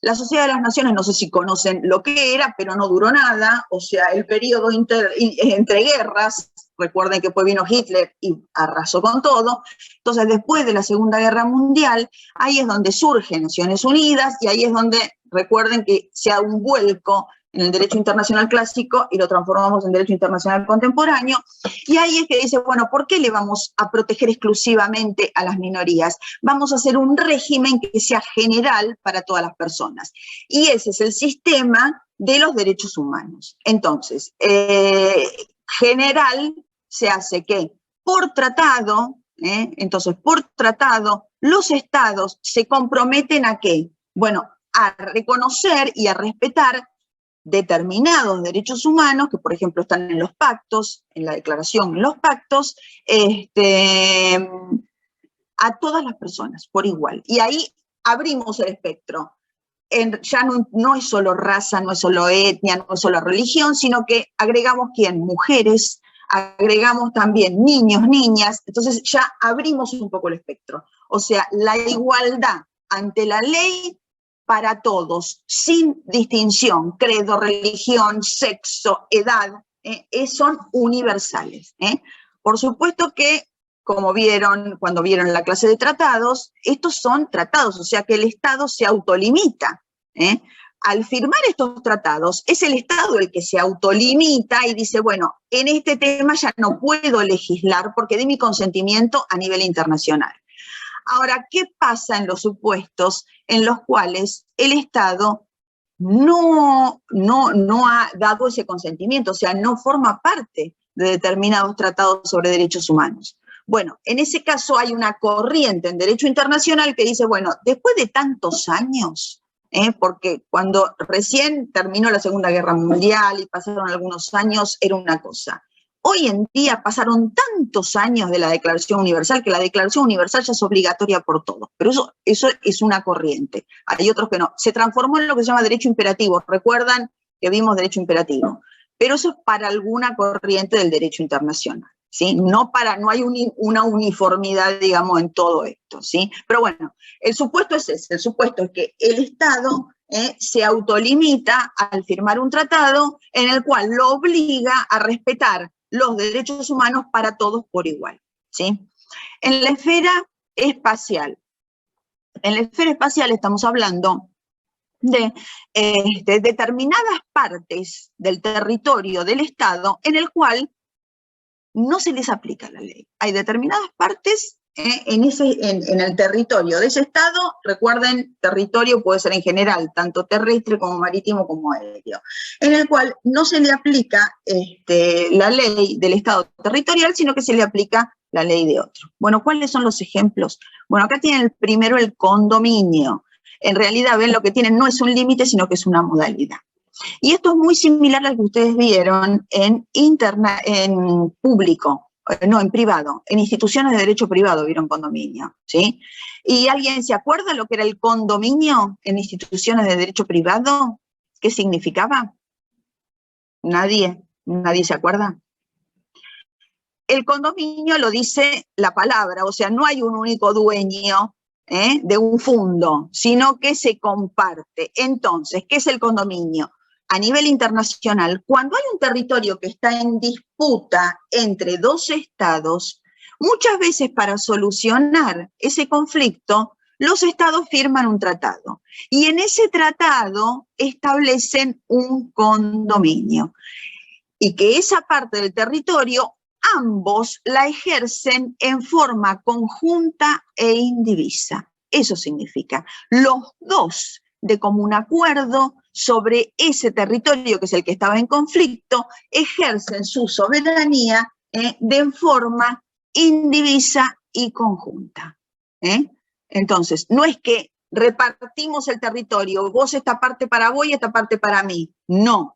La Sociedad de las Naciones, no sé si conocen lo que era, pero no duró nada, o sea, el periodo entre guerras, recuerden que después vino Hitler y arrasó con todo. Entonces, después de la Segunda Guerra Mundial, ahí es donde surgen Naciones Unidas y ahí es donde, recuerden que se da un vuelco en el derecho internacional clásico y lo transformamos en derecho internacional contemporáneo, y ahí es que dice, bueno, ¿por qué le vamos a proteger exclusivamente a las minorías? Vamos a hacer un régimen que sea general para todas las personas, y ese es el sistema de los derechos humanos. Entonces, general se hace que por tratado, entonces por tratado, los estados se comprometen ¿a qué? Bueno, a reconocer y a respetar determinados derechos humanos, que por ejemplo están en los pactos, en la declaración, en los pactos, a todas las personas por igual. Y ahí abrimos el espectro. Ya no es solo raza, no es solo etnia, no es solo religión, sino que agregamos ¿quién? Mujeres, agregamos también niños, niñas, entonces ya abrimos un poco el espectro. O sea, la igualdad ante la ley para todos, sin distinción, credo, religión, sexo, edad, son universales. Por supuesto que, como vieron cuando vieron la clase de tratados, estos son tratados, o sea que el Estado se autolimita. Al firmar estos tratados, es el Estado el que se autolimita y dice, bueno, en este tema ya no puedo legislar porque di mi consentimiento a nivel internacional. Ahora, ¿qué pasa en los supuestos en los cuales el Estado no ha dado ese consentimiento, o sea, no forma parte de determinados tratados sobre derechos humanos? Bueno, en ese caso hay una corriente en derecho internacional que dice, bueno, después de tantos años, porque cuando recién terminó la Segunda Guerra Mundial y pasaron algunos años, era una cosa. Hoy en día pasaron tantos años de la Declaración Universal que la Declaración Universal ya es obligatoria por todos, pero eso es una corriente. Hay otros que no. Se transformó en lo que se llama derecho imperativo. Recuerdan que vimos derecho imperativo, pero eso es para alguna corriente del derecho internacional, ¿sí? No hay una uniformidad, digamos, en todo esto, ¿sí? Pero bueno, el supuesto es ese. El supuesto es que el Estado se autolimita al firmar un tratado en el cual lo obliga a respetar los derechos humanos para todos por igual, ¿sí? En la esfera espacial estamos hablando de determinadas partes del territorio del Estado en el cual no se les aplica la ley. Hay determinadas partes en el territorio de ese Estado, recuerden, territorio puede ser en general, tanto terrestre como marítimo como aéreo, en el cual no se le aplica la ley del Estado territorial, sino que se le aplica la ley de otro. Bueno, ¿cuáles son los ejemplos? Bueno, acá tienen el primero, el condominio. En realidad, ven, lo que tienen no es un límite, sino que es una modalidad. Y esto es muy similar al que ustedes vieron en público, no, en privado, en instituciones de derecho privado vieron condominio, ¿sí? ¿Y alguien se acuerda lo que era el condominio en instituciones de derecho privado? ¿Qué significaba? ¿Nadie se acuerda? El condominio lo dice la palabra, o sea, no hay un único dueño de un fondo, sino que se comparte. Entonces, ¿qué es el condominio? A nivel internacional, cuando hay un territorio que está en disputa entre dos estados, muchas veces para solucionar ese conflicto, los estados firman un tratado. Y en ese tratado establecen un condominio. Y que esa parte del territorio, ambos la ejercen en forma conjunta e indivisa. Eso significa, los dos de común acuerdo sobre ese territorio, que es el que estaba en conflicto, ejercen su soberanía de forma indivisa y conjunta. Entonces, no es que repartimos el territorio, vos esta parte para vos y esta parte para mí. No,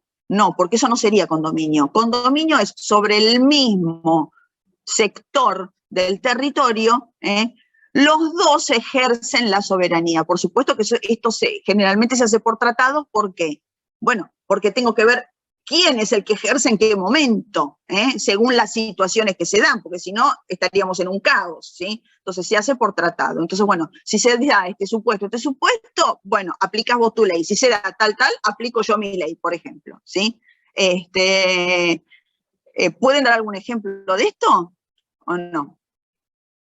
porque eso no sería condominio. Condominio es sobre el mismo sector del territorio, los dos ejercen la soberanía. Por supuesto que esto generalmente se hace por tratados. ¿Por qué? Bueno, porque tengo que ver quién es el que ejerce en qué momento, según las situaciones que se dan, porque si no estaríamos en un caos, ¿sí? Entonces se hace por tratado. Entonces, bueno, si se da este supuesto, bueno, aplicas vos tu ley. Si se da tal, aplico yo mi ley, por ejemplo, ¿sí? ¿Pueden dar algún ejemplo de esto o no?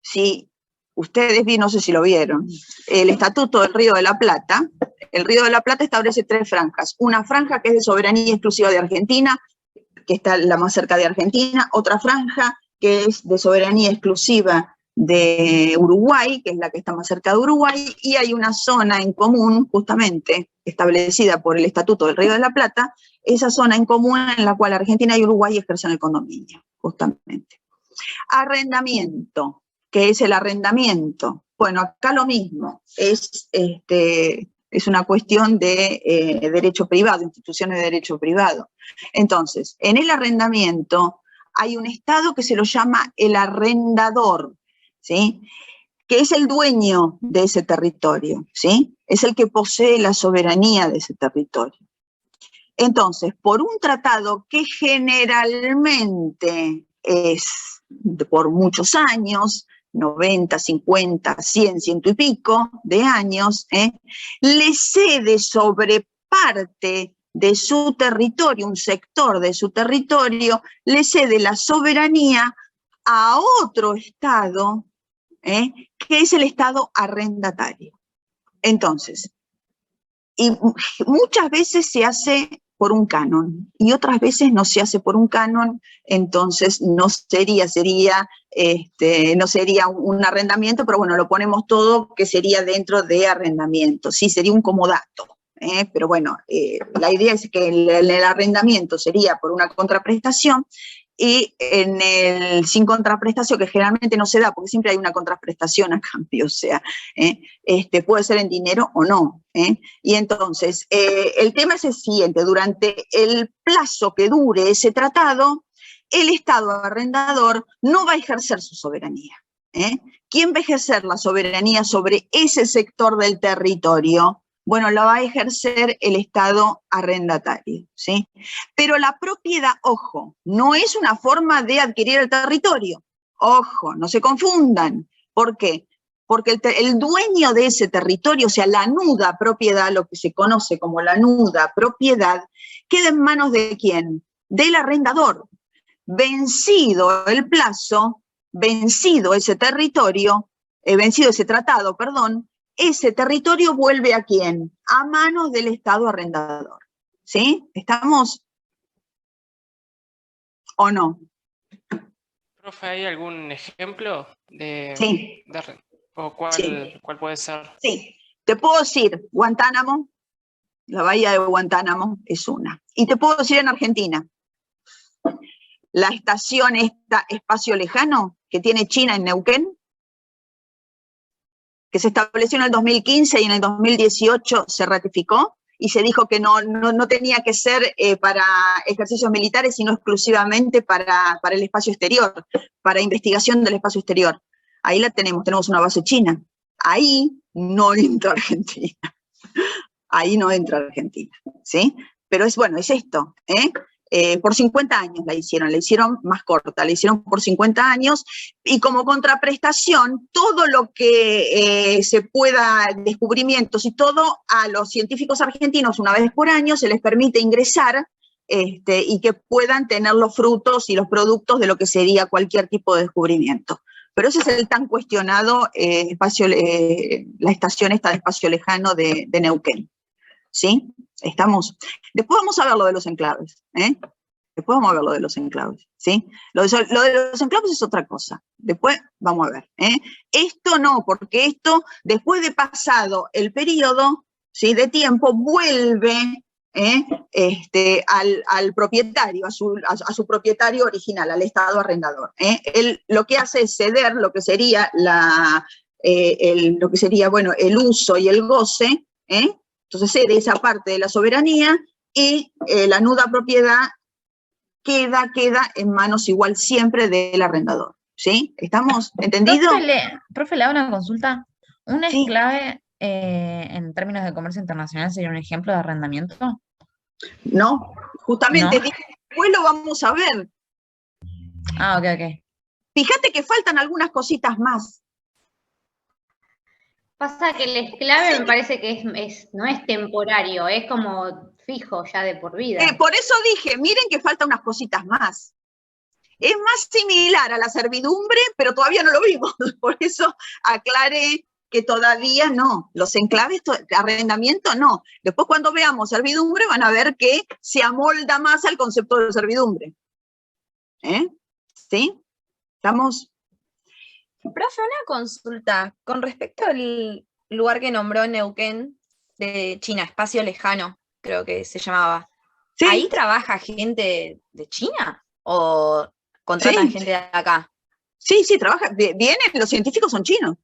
Si ustedes no sé si lo vieron, el Estatuto del Río de la Plata, el Río de la Plata establece 3 franjas. Una franja que es de soberanía exclusiva de Argentina, que está la más cerca de Argentina, otra franja que es de soberanía exclusiva de Uruguay, que es la que está más cerca de Uruguay, y hay una zona en común, justamente, establecida por el Estatuto del Río de la Plata, esa zona en común en la cual Argentina y Uruguay ejercen el condominio, justamente. Arrendamiento. ¿Qué es el arrendamiento? Bueno, acá lo mismo, es una cuestión de derecho privado, instituciones de derecho privado. Entonces, en el arrendamiento hay un estado que se lo llama el arrendador, ¿sí? Que es el dueño de ese territorio, ¿sí? Es el que posee la soberanía de ese territorio. Entonces, por un tratado que generalmente es por muchos años, 90, 50, 100, ciento y pico de años, le cede sobre parte de su territorio, un sector de su territorio, le cede la soberanía a otro estado, que es el estado arrendatario. Entonces, y muchas veces se hace por un canon, y otras veces no se hace por un canon, entonces no sería un arrendamiento, pero bueno, lo ponemos todo que sería dentro de arrendamiento, sí, sería un comodato, pero bueno, la idea es que el arrendamiento sería por una contraprestación, y en el sin contraprestación, que generalmente no se da, porque siempre hay una contraprestación a cambio, o sea, puede ser en dinero o no. Y entonces, el tema es el siguiente: durante el plazo que dure ese tratado, el Estado arrendador no va a ejercer su soberanía. ¿Quién va a ejercer la soberanía sobre ese sector del territorio? Bueno, la va a ejercer el Estado arrendatario, ¿sí? Pero la propiedad, ojo, no es una forma de adquirir el territorio. Ojo, no se confundan. ¿Por qué? Porque el dueño de ese territorio, o sea, la nuda propiedad, lo que se conoce como la nuda propiedad, queda en manos ¿de quién? Del arrendador. Vencido el plazo, vencido ese territorio, vencido ese tratado, perdón, ese territorio vuelve ¿a quién? A manos del Estado arrendador. ¿Sí? ¿Estamos? ¿O no? Profe, ¿hay algún ejemplo Sí. o cuál, Sí. cuál puede ser? Sí. Te puedo decir, Guantánamo, la bahía de Guantánamo es una. Y te puedo decir en Argentina, la estación Espacio Lejano que tiene China en Neuquén, que se estableció en el 2015 y en el 2018 se ratificó y se dijo que no tenía que ser para ejercicios militares, sino exclusivamente para el espacio exterior, para investigación del espacio exterior. Ahí la tenemos una base china. Ahí no entra Argentina. Ahí no entra Argentina, ¿sí? Pero es esto, por 50 años la hicieron más corta, la hicieron por 50 años, y como contraprestación, todo lo que se pueda, descubrimientos y todo, a los científicos argentinos una vez por año se les permite ingresar y que puedan tener los frutos y los productos de lo que sería cualquier tipo de descubrimiento. Pero ese es el tan cuestionado la estación esta de Espacio Lejano de Neuquén. ¿Sí? ¿Estamos? Después vamos a ver lo de los enclaves, Después vamos a ver lo de los enclaves, ¿sí? Lo de los enclaves es otra cosa. Después vamos a ver, Esto no, porque esto, después de pasado el periodo, ¿sí?, de tiempo, vuelve al propietario, a su propietario original, al Estado arrendador. Él lo que hace es ceder lo que sería el uso y el goce, entonces cede esa parte de la soberanía y la nuda propiedad queda en manos igual siempre del arrendador. ¿Sí? ¿Estamos entendidos? Profe, le hago una consulta. ¿Un Sí. esclave en términos de comercio internacional sería un ejemplo de arrendamiento? No, justamente ¿No? después lo vamos a ver. Ah, ok. Fíjate que faltan algunas cositas más. Pasa que el esclave me parece que no es temporario, es como fijo ya de por vida. Por eso dije, miren que faltan unas cositas más. Es más similar a la servidumbre, pero todavía no lo vimos. Por eso aclaré que todavía no. Los enclaves, arrendamiento, no. Después cuando veamos servidumbre van a ver que se amolda más al concepto de servidumbre. ¿Sí? ¿Estamos? Profe, una consulta con respecto al lugar que nombró Neuquén de China, Espacio Lejano, creo que se llamaba. Sí. ¿Ahí trabaja gente de China o contratan Sí. gente de acá? Sí, sí, trabaja. Vienen, los científicos son chinos.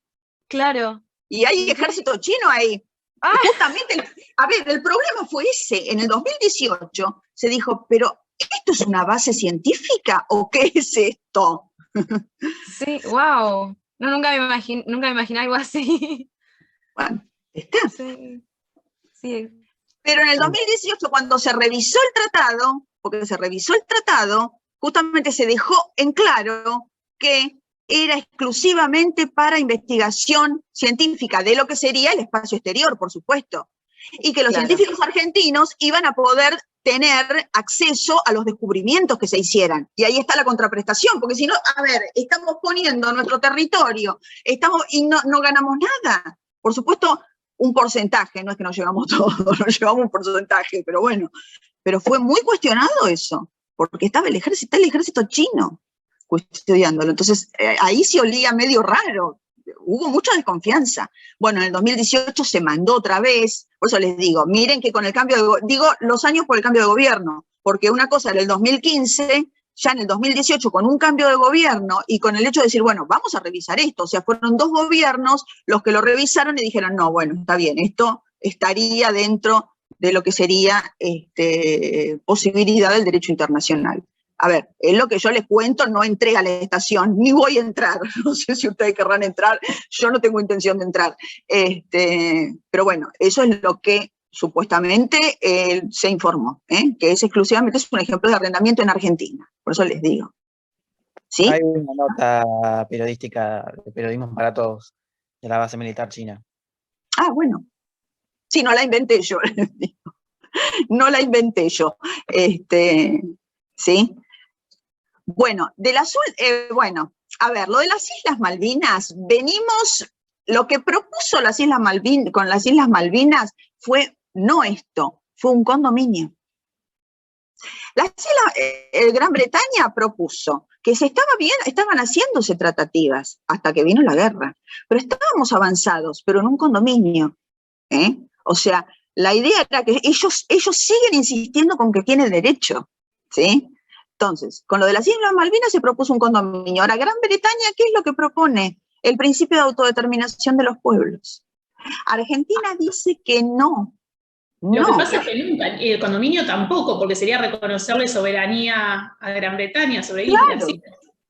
Claro. Y hay ejército chino ahí. Ah. Justamente, a ver, el problema fue ese. En el 2018 se dijo, pero ¿esto es una base científica o qué es esto? Sí, wow. No, nunca me imaginé algo así. Bueno, está. Sí. Sí. Pero en el 2018, cuando se revisó el tratado, porque se revisó el tratado, justamente se dejó en claro que era exclusivamente para investigación científica de lo que sería el espacio exterior, por supuesto. Y que los Claro. científicos argentinos iban a poder tener acceso a los descubrimientos que se hicieran. Y ahí está la contraprestación, porque si no, a ver, estamos poniendo nuestro territorio, y no ganamos nada. Por supuesto, un porcentaje, no es que nos llevamos todo, nos llevamos un porcentaje, pero bueno. Pero fue muy cuestionado eso, porque estaba el ejército chino custodiándolo. Entonces, ahí se olía medio raro. Hubo mucha desconfianza. Bueno, en el 2018 se mandó otra vez, por eso les digo, miren que con el cambio digo los años por el cambio de gobierno, porque una cosa era el 2015, ya en el 2018 con un cambio de gobierno y con el hecho de decir, bueno, vamos a revisar esto, o sea, fueron dos gobiernos los que lo revisaron y dijeron, no, bueno, está bien, esto estaría dentro de lo que sería posibilidad del derecho internacional. A ver, es lo que yo les cuento, no entré a la estación, ni voy a entrar, no sé si ustedes querrán entrar, yo no tengo intención de entrar. Pero bueno, eso es lo que supuestamente se informó, que es exclusivamente un ejemplo de arrendamiento en Argentina, por eso les digo. ¿Sí? Hay una nota periodística de Periodismo para Todos de la base militar china. Ah, bueno. Sí, no la inventé yo, les digo. No la inventé yo. ¿Sí? Bueno, bueno, a ver, lo de las Islas Malvinas, lo que propuso con las Islas Malvinas fue no esto, fue un condominio. Gran Bretaña propuso que estaban haciéndose tratativas hasta que vino la guerra, pero estábamos avanzados, pero en un condominio. O sea, la idea era que ellos siguen insistiendo con que tienen derecho, ¿sí? Entonces, con lo de las Islas Malvinas se propuso un condominio. Ahora, Gran Bretaña, ¿qué es lo que propone? El principio de autodeterminación de los pueblos. Argentina dice que no. Lo que pasa es que nunca, el condominio tampoco, porque sería reconocerle soberanía a Gran Bretaña sobre islas.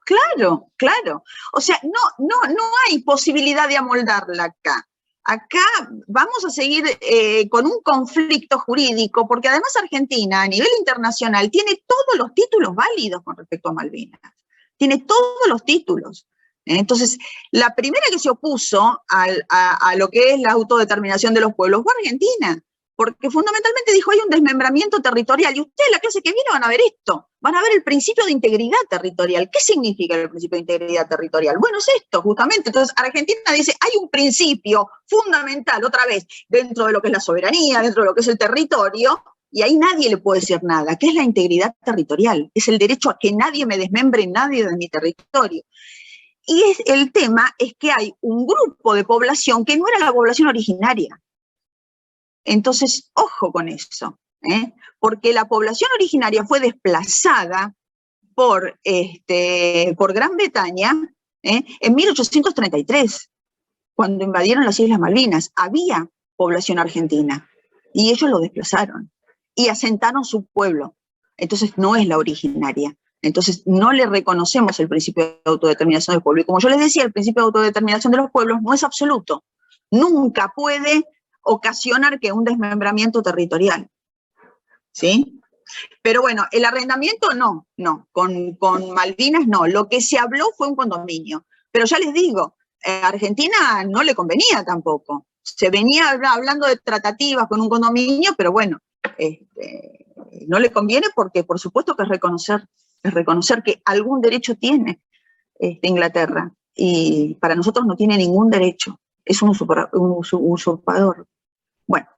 Claro. O sea, no hay posibilidad de amoldarla acá. Acá vamos a seguir con un conflicto jurídico, porque además Argentina a nivel internacional tiene todos los títulos válidos con respecto a Malvinas. Tiene todos los títulos. Entonces, la primera que se opuso a lo que es la autodeterminación de los pueblos fue Argentina, porque fundamentalmente dijo, hay un desmembramiento territorial, y ustedes en la clase que viene van a ver esto, van a ver el principio de integridad territorial. ¿Qué significa el principio de integridad territorial? Bueno, es esto, justamente. Entonces, Argentina dice, hay un principio fundamental, otra vez, dentro de lo que es la soberanía, dentro de lo que es el territorio, y ahí nadie le puede decir nada, que es la integridad territorial, es el derecho a que nadie me desmembre nadie de mi territorio. Y el tema es que hay un grupo de población que no era la población originaria. Entonces, ojo con eso, porque la población originaria fue desplazada por Gran Bretaña en 1833, cuando invadieron las Islas Malvinas. Había población argentina y ellos lo desplazaron y asentaron su pueblo. Entonces, no es la originaria. Entonces, no le reconocemos el principio de autodeterminación del pueblo. Y como yo les decía, el principio de autodeterminación de los pueblos no es absoluto. Nunca puede ocasionar que un desmembramiento territorial, ¿sí? Pero bueno, el arrendamiento no, con Malvinas no, lo que se habló fue un condominio, pero ya les digo, a Argentina no le convenía tampoco, se venía hablando de tratativas con un condominio, pero bueno, no le conviene porque por supuesto que es reconocer es reconocer que algún derecho tiene Inglaterra, y para nosotros no tiene ningún derecho, es un usurpador. Bueno,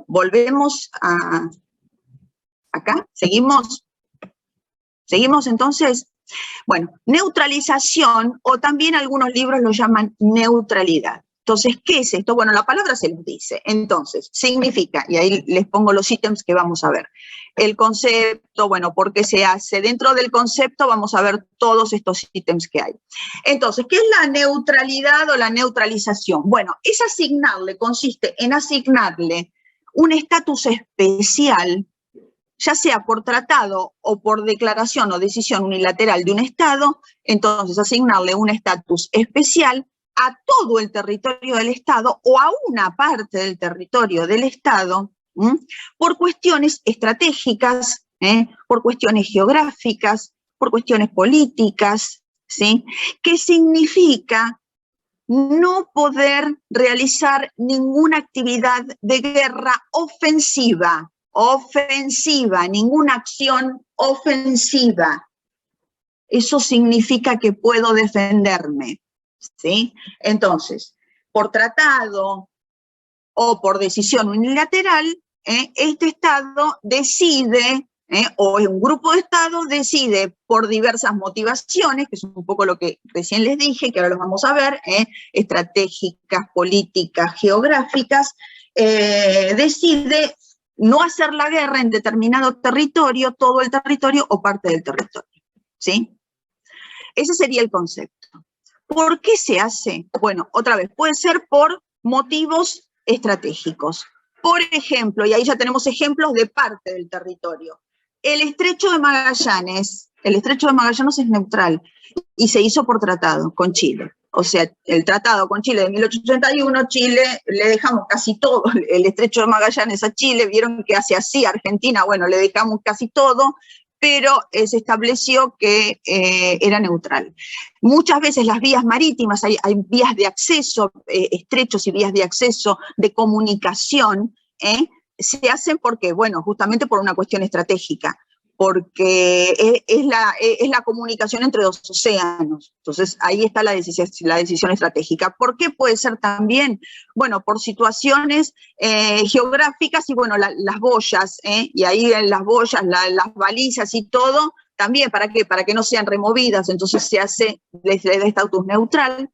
volvemos a acá, seguimos entonces. Bueno, neutralización, o también algunos libros lo llaman neutralidad. Entonces, ¿qué es esto? Bueno, la palabra se los dice. Entonces, significa, y ahí les pongo los ítems que vamos a ver. El concepto, bueno, ¿por qué se hace? Dentro del concepto vamos a ver todos estos ítems que hay. Entonces, ¿qué es la neutralidad o la neutralización? Bueno, es asignarle, consiste en asignarle un estatus especial, ya sea por tratado o por declaración o decisión unilateral de un Estado, entonces asignarle un estatus especial a todo el territorio del Estado o a una parte del territorio del Estado, por cuestiones estratégicas, por cuestiones geográficas, por cuestiones políticas, ¿sí? Que significa no poder realizar ninguna actividad de guerra ofensiva, ninguna acción ofensiva. Eso significa que puedo defenderme, ¿sí? Entonces, por tratado o por decisión unilateral, este Estado decide, o un grupo de Estados decide por diversas motivaciones, que es un poco lo que recién les dije, que ahora los vamos a ver, estratégicas, políticas, geográficas, decide no hacer la guerra en determinado territorio, todo el territorio o parte del territorio, ¿sí? Ese sería el concepto. ¿Por qué se hace? Bueno, otra vez, puede ser por motivos estratégicos. Por ejemplo, y ahí ya tenemos ejemplos de parte del territorio. El Estrecho de Magallanes es neutral y se hizo por tratado con Chile. O sea, el tratado con Chile de 1881, Chile, le dejamos casi todo, el Estrecho de Magallanes a Chile, vieron que hace así Argentina, bueno, le dejamos casi todo, pero se estableció que era neutral. Muchas veces las vías marítimas, hay vías de acceso, estrechos y vías de acceso de comunicación, se hacen porque, bueno, justamente por una cuestión estratégica, porque es la comunicación entre dos océanos. Entonces, ahí está la decisión estratégica. ¿Por qué puede ser también? Bueno, por situaciones geográficas y, bueno, las boyas, y ahí en las boyas, las balizas y todo, también, ¿para qué? Para que no sean removidas, entonces se hace desde el estatus neutral.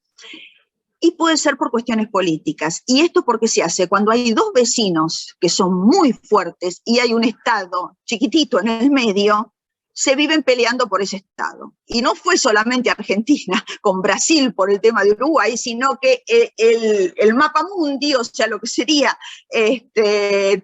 Y puede ser por cuestiones políticas. ¿Y esto por qué se hace? Cuando hay dos vecinos que son muy fuertes y hay un Estado chiquitito en el medio, se viven peleando por ese Estado. Y no fue solamente Argentina con Brasil por el tema de Uruguay, sino que el mapa mundi, o sea, lo que sería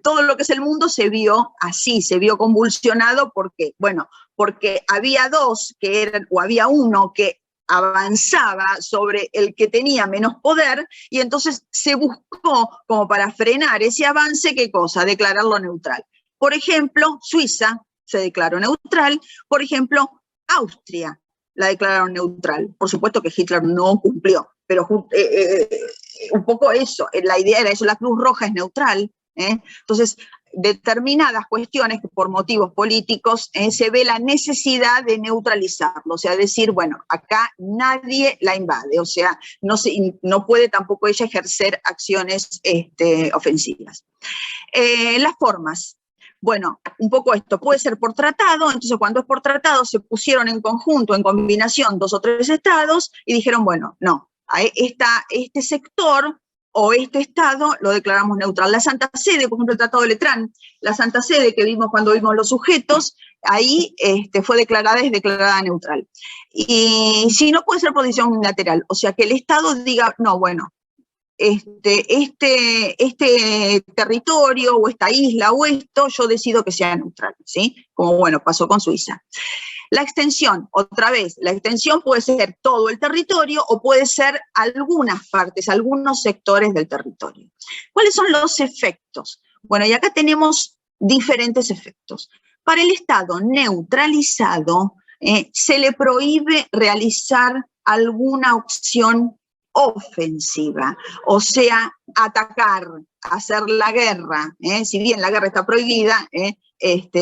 todo lo que es el mundo, se vio así, se vio convulsionado. ¿Por qué? Bueno, porque había dos que eran, o había uno que avanzaba sobre el que tenía menos poder, y entonces se buscó, como para frenar ese avance, ¿qué cosa? Declararlo neutral. Por ejemplo, Suiza se declaró neutral, por ejemplo, Austria la declararon neutral. Por supuesto que Hitler no cumplió, pero un poco eso, la idea era eso, la Cruz Roja es neutral, entonces determinadas cuestiones que por motivos políticos se ve la necesidad de neutralizarlo, o sea, decir, bueno, acá nadie la invade, o sea, no puede tampoco ella ejercer acciones ofensivas. Las formas. Bueno, un poco esto, puede ser por tratado, entonces cuando es por tratado se pusieron en conjunto, en combinación, 2 o 3 estados y dijeron, bueno, no, este sector o este Estado lo declaramos neutral. La Santa Sede, por ejemplo, el Tratado de Letrán, la Santa Sede que vimos cuando vimos los sujetos, ahí fue declarada neutral. Y si no, puede ser por decisión unilateral, o sea, que el Estado diga, no, bueno, este territorio o esta isla o esto, yo decido que sea neutral, ¿sí? Como, bueno, pasó con Suiza. La extensión, otra vez, la extensión puede ser todo el territorio o puede ser algunas partes, algunos sectores del territorio. ¿Cuáles son los efectos? Bueno, y acá tenemos diferentes efectos. Para el Estado neutralizado, se le prohíbe realizar alguna opción ofensiva, o sea, atacar, hacer la guerra, si bien la guerra está prohibida,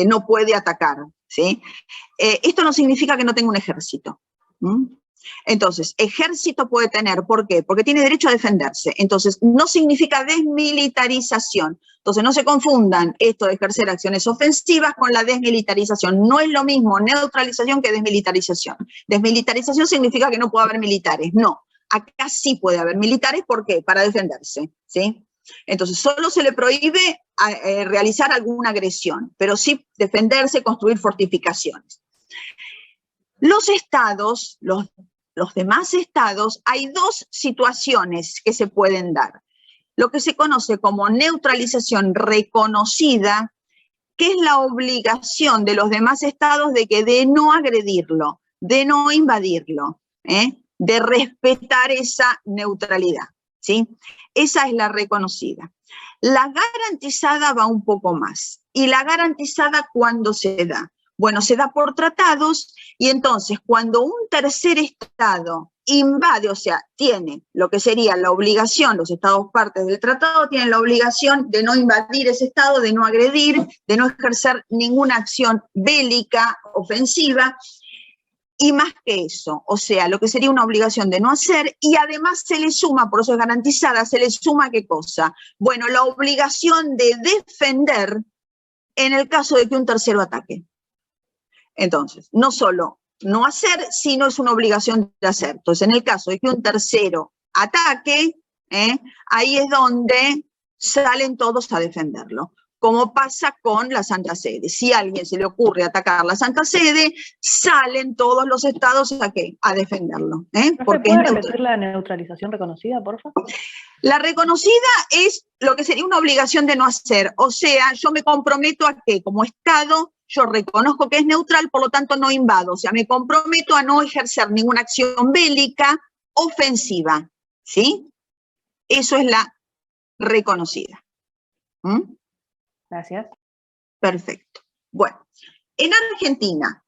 no puede atacar. ¿sí? Esto no significa que no tenga un ejército. Entonces, ejército puede tener, ¿por qué? Porque tiene derecho a defenderse. Entonces, no significa desmilitarización. Entonces, no se confundan esto de ejercer acciones ofensivas con la desmilitarización. No es lo mismo neutralización que desmilitarización. Desmilitarización significa que no puede haber militares. No, acá sí puede haber militares. ¿Por qué? Para defenderse, ¿sí? Entonces, solo se le prohíbe realizar alguna agresión, pero sí defenderse, construir fortificaciones. Los estados, los demás estados, hay dos situaciones que se pueden dar. Lo que se conoce como neutralización reconocida, que es la obligación de los demás estados de no agredirlo, de no invadirlo, de respetar esa neutralidad, ¿sí? Esa es la reconocida. La garantizada va un poco más. ¿Y la garantizada cuándo se da? Bueno, se da por tratados, y entonces cuando un tercer estado invade, o sea, tiene lo que sería la obligación, los estados partes del tratado tienen la obligación de no invadir ese estado, de no agredir, de no ejercer ninguna acción bélica, ofensiva, y más que eso, o sea, lo que sería una obligación de no hacer, y además se le suma, por eso es garantizada, se le suma ¿qué cosa? Bueno, la obligación de defender en el caso de que un tercero ataque. Entonces, no solo no hacer, sino es una obligación de hacer. Entonces, en el caso de que un tercero ataque, ahí es donde salen todos a defenderlo. Como pasa con la Santa Sede. Si a alguien se le ocurre atacar la Santa Sede, salen todos los estados ¿a qué? A defenderlo. Porque ¿puede repetir la neutralización reconocida, por favor? La reconocida es lo que sería una obligación de no hacer. O sea, yo me comprometo a que como Estado yo reconozco que es neutral, por lo tanto no invado. O sea, me comprometo a no ejercer ninguna acción bélica ofensiva. ¿Sí? Eso es la reconocida. Gracias. Perfecto. Bueno, en Argentina,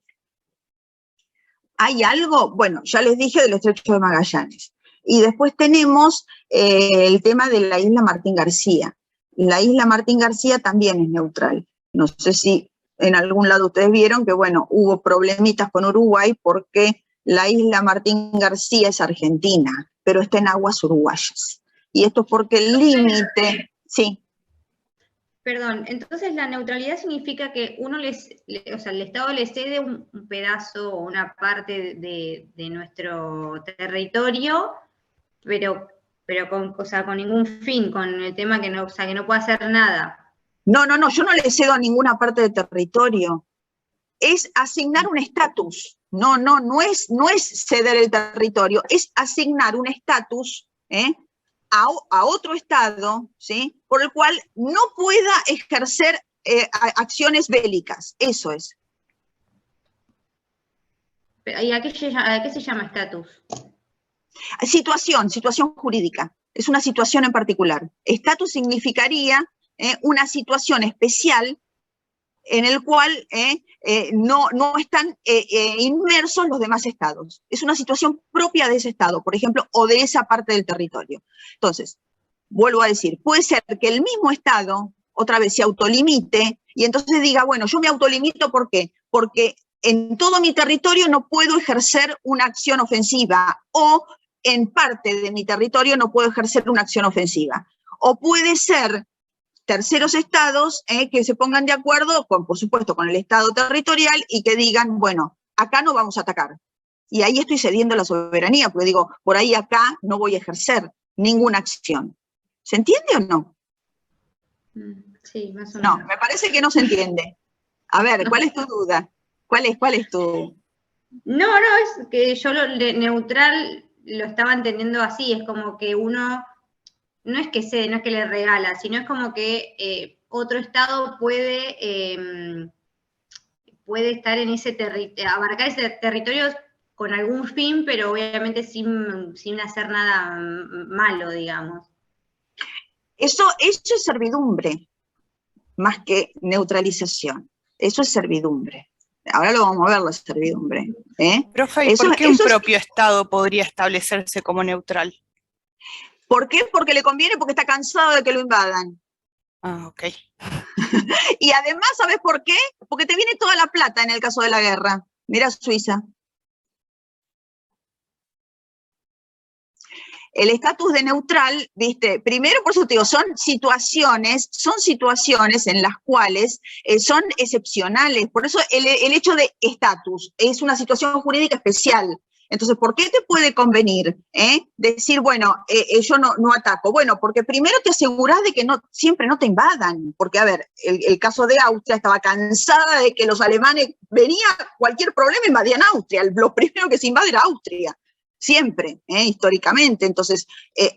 ¿hay algo? Bueno, ya les dije del Estrecho de Magallanes. Y después tenemos el tema de la isla Martín García. La isla Martín García también es neutral. No sé si en algún lado ustedes vieron que, bueno, hubo problemitas con Uruguay porque la isla Martín García es argentina, pero está en aguas uruguayas. Y esto es porque el límite, sí. Perdón, entonces la neutralidad significa que o sea, el Estado le cede un pedazo o una parte de nuestro territorio, pero con ningún fin, con el tema que no, o sea, que no puede hacer nada. No, yo no le cedo a ninguna parte del territorio. Es asignar un estatus. No es ceder el territorio, es asignar un estatus, a otro estado, ¿sí? Por el cual no pueda ejercer acciones bélicas. Eso es. ¿Y a qué se llama estatus? Situación jurídica. Es una situación en particular. Estatus significaría una situación especial en el cual no están inmersos los demás estados. Es una situación propia de ese estado, por ejemplo, o de esa parte del territorio. Entonces, vuelvo a decir, puede ser que el mismo estado, otra vez, se autolimite y entonces diga, bueno, yo me autolimito, ¿por qué? Porque en todo mi territorio no puedo ejercer una acción ofensiva, o en parte de mi territorio no puedo ejercer una acción ofensiva. O puede ser terceros estados que se pongan de acuerdo, por supuesto, con el estado territorial y que digan, bueno, acá no vamos a atacar. Y ahí estoy cediendo la soberanía, porque digo, por ahí acá no voy a ejercer ninguna acción. ¿Se entiende o no? Sí, más o menos. No, me parece que no se entiende. A ver, ¿cuál es tu duda? ¿Cuál es tu...? No, es que yo neutral lo estaba entendiendo así, es como que uno... No es que cede, no es que le regala, sino es como que otro estado puede estar en ese abarcar ese territorio con algún fin, pero obviamente sin hacer nada malo, digamos. Eso es servidumbre, más que neutralización. Eso es servidumbre. Ahora lo vamos a ver, la servidumbre. Profe, ¿y por qué un propio estado podría establecerse como neutral? ¿Por qué? Porque le conviene, porque está cansado de que lo invadan. Ah, ok. Y además, ¿sabes por qué? Porque te viene toda la plata en el caso de la guerra. Mira Suiza. El estatus de neutral, viste, primero por eso te digo, son situaciones en las cuales son excepcionales. Por eso el hecho de estatus es una situación jurídica especial. Entonces, ¿por qué te puede convenir decir, bueno, yo no ataco? Bueno, porque primero te aseguras de que siempre no te invadan. Porque, a ver, el caso de Austria estaba cansada de que los alemanes venía cualquier problema, invadían Austria. Lo primero que se invade era Austria. Siempre, históricamente. Entonces,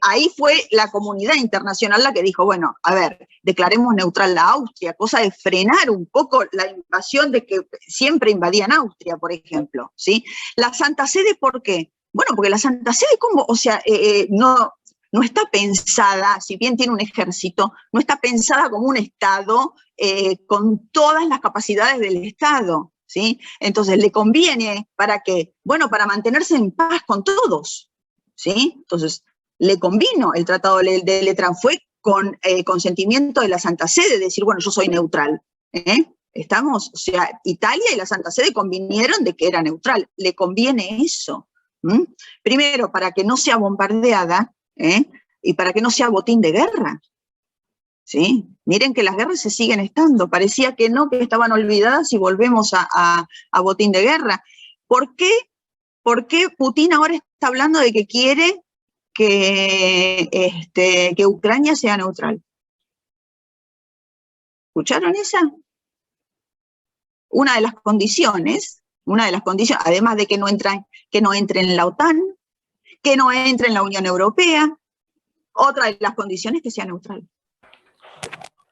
ahí fue la comunidad internacional la que dijo, bueno, a ver, declaremos neutral la Austria, cosa de frenar un poco la invasión de que siempre invadían Austria, por ejemplo, ¿sí? La Santa Sede, ¿por qué? Bueno, porque la Santa Sede, como, o sea, no está pensada, si bien tiene un ejército, no está pensada como un Estado con todas las capacidades del Estado, ¿sí? Entonces, ¿le conviene para qué? Bueno, para mantenerse en paz con todos, ¿sí? Entonces, le convino el Tratado de Letrán, fue con consentimiento de la Santa Sede, decir, bueno, yo soy neutral, ¿estamos? O sea, Italia y la Santa Sede convinieron de que era neutral, le conviene eso. Primero, para que no sea bombardeada, y para que no sea botín de guerra, ¿sí? Miren que las guerras se siguen estando, parecía que no, que estaban olvidadas y volvemos a botín de guerra. ¿Por qué Putin ahora está hablando de que quiere que Ucrania sea neutral? ¿Escucharon esa? Una de las condiciones, además de que no entre en la OTAN, que no entre en la Unión Europea, otra de las condiciones es que sea neutral.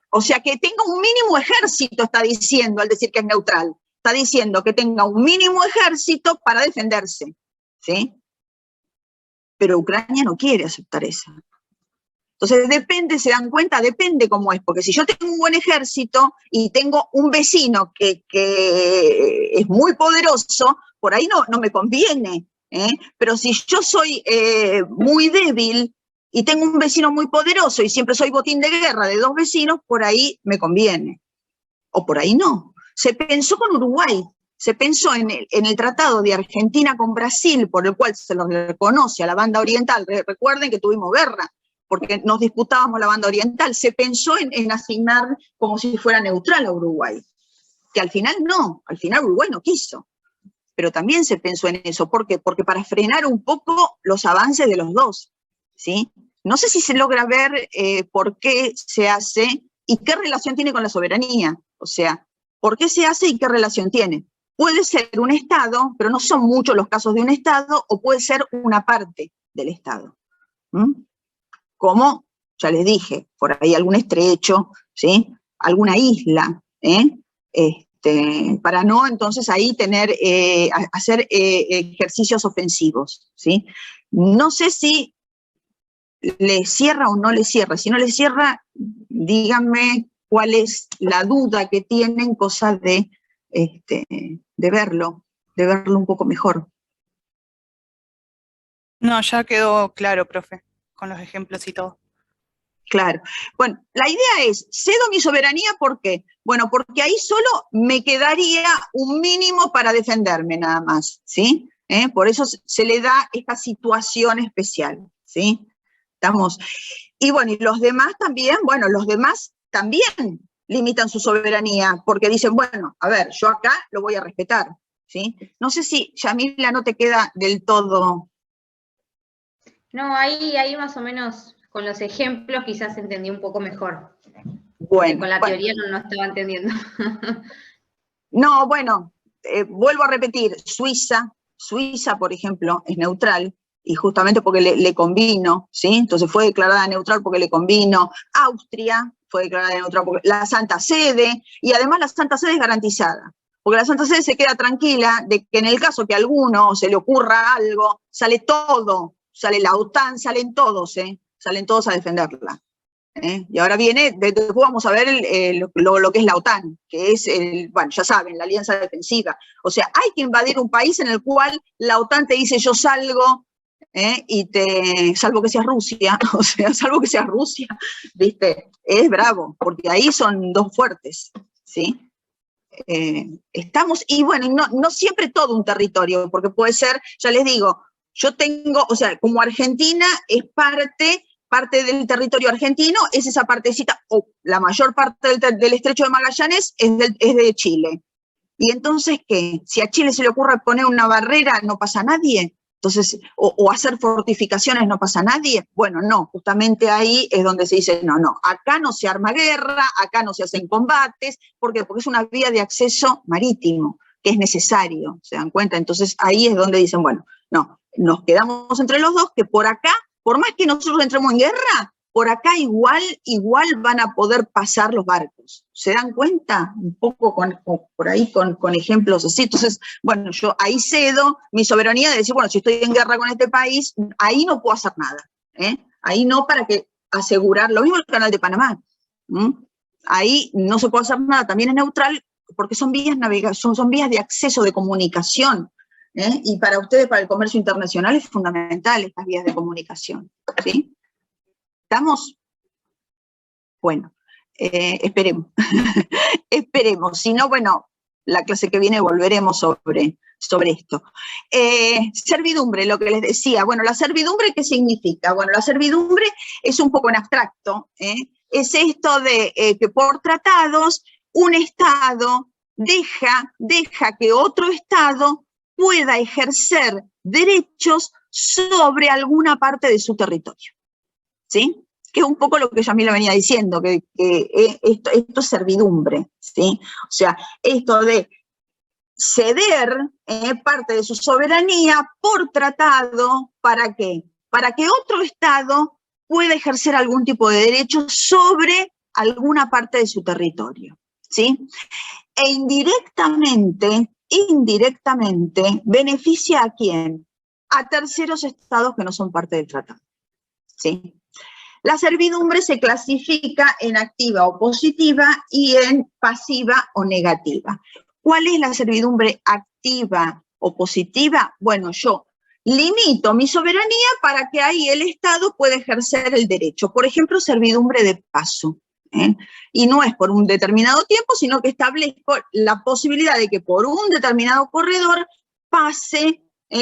O sea, que tenga un mínimo ejército, está diciendo al decir que es neutral. Está diciendo que tenga un mínimo ejército para defenderse, ¿sí? Pero Ucrania no quiere aceptar eso. Entonces depende, se dan cuenta, depende cómo es. Porque si yo tengo un buen ejército y tengo un vecino que es muy poderoso, por ahí no me conviene. Pero si yo soy muy débil y tengo un vecino muy poderoso y siempre soy botín de guerra de dos vecinos, por ahí me conviene. O por ahí no. Se pensó con Uruguay, se pensó en el tratado de Argentina con Brasil, por el cual se lo reconoce a la banda oriental. Recuerden que tuvimos guerra, porque nos disputábamos la banda oriental. Se pensó en asignar como si fuera neutral a Uruguay. Que al final no, al final Uruguay no quiso. Pero también se pensó en eso. ¿Por qué? Porque para frenar un poco los avances de los dos, ¿sí? No sé si se logra ver por qué se hace y qué relación tiene con la soberanía. O sea, ¿por qué se hace y qué relación tiene? Puede ser un Estado, pero no son muchos los casos de un Estado, o puede ser una parte del Estado. Como, ya les dije, por ahí algún estrecho, ¿sí? Alguna isla, para no entonces ahí hacer ejercicios ofensivos, ¿sí? No sé si le cierra o no le cierra. Si no le cierra, díganme cuál es la duda que tienen, cosa de verlo un poco mejor. No, ya quedó claro, profe, con los ejemplos y todo. Claro. Bueno, la idea es, cedo mi soberanía, ¿por qué? Bueno, porque ahí solo me quedaría un mínimo para defenderme nada más, ¿sí? Por eso se le da esta situación especial, ¿sí? Estamos. Y bueno, y los demás también, limitan su soberanía, porque dicen, bueno, a ver, yo acá lo voy a respetar, ¿sí? No sé si, Yamila, no te queda del todo. No, ahí más o menos con los ejemplos quizás entendí un poco mejor. Bueno, con la teoría no estaba entendiendo. No, bueno, vuelvo a repetir, Suiza, por ejemplo, es neutral, y justamente porque le convino, ¿sí? Entonces fue declarada neutral porque le convino. Austria fue declarada neutral porque la Santa Sede, y además la Santa Sede es garantizada, porque la Santa Sede se queda tranquila de que en el caso que a alguno se le ocurra algo, sale todo, sale la OTAN, salen todos a defenderla. Y ahora después vamos a ver lo que es la OTAN, que es, bueno, ya saben, la alianza defensiva. O sea, hay que invadir un país en el cual la OTAN te dice, yo salgo salvo que seas Rusia, o sea, salvo que seas Rusia, ¿viste? Es bravo, porque ahí son dos fuertes, ¿sí? Estamos, y bueno, no siempre todo un territorio, porque puede ser, ya les digo, yo tengo, o sea, como Argentina es parte del territorio argentino, es esa partecita, o la mayor parte del estrecho de Magallanes es de Chile. Y entonces, ¿qué? Si a Chile se le ocurre poner una barrera, no pasa nadie. Entonces, o hacer fortificaciones, no pasa nadie. Bueno, no, justamente ahí es donde se dice, no, acá no se arma guerra, acá no se hacen combates. ¿Por qué? Porque es una vía de acceso marítimo, que es necesario, ¿se dan cuenta? Entonces, ahí es donde dicen, bueno, no, nos quedamos entre los dos, que por acá, por más que nosotros entremos en guerra, por acá igual van a poder pasar los barcos. ¿Se dan cuenta? Un poco por ahí con ejemplos así. Entonces, bueno, yo ahí cedo mi soberanía de decir, bueno, si estoy en guerra con este país, ahí no puedo hacer nada. Ahí no, para que asegurar, lo mismo el canal de Panamá. Ahí no se puede hacer nada, también es neutral, porque son vías son vías de acceso, de comunicación. Y para ustedes, para el comercio internacional, es fundamental estas vías de comunicación. ¿Sí? ¿Estamos? Bueno, esperemos. Esperemos. Si no, bueno, la clase que viene volveremos sobre esto. Servidumbre, lo que les decía. Bueno, la servidumbre, ¿qué significa? Bueno, la servidumbre es un poco en abstracto. Es esto de que por tratados un Estado deja que otro Estado pueda ejercer derechos sobre alguna parte de su territorio. ¿Sí? Que es un poco lo que Yamila venía diciendo, que esto es servidumbre, ¿sí? O sea, esto de ceder parte de su soberanía por tratado, ¿para qué? Para que otro Estado pueda ejercer algún tipo de derecho sobre alguna parte de su territorio, ¿sí? E indirectamente, beneficia ¿a quién? A terceros estados que no son parte del tratado, ¿sí? La servidumbre se clasifica en activa o positiva y en pasiva o negativa. ¿Cuál es la servidumbre activa o positiva? Bueno, yo limito mi soberanía para que ahí el Estado pueda ejercer el derecho. Por ejemplo, servidumbre de paso. Y no es por un determinado tiempo, sino que establezco la posibilidad de que por un determinado corredor pase,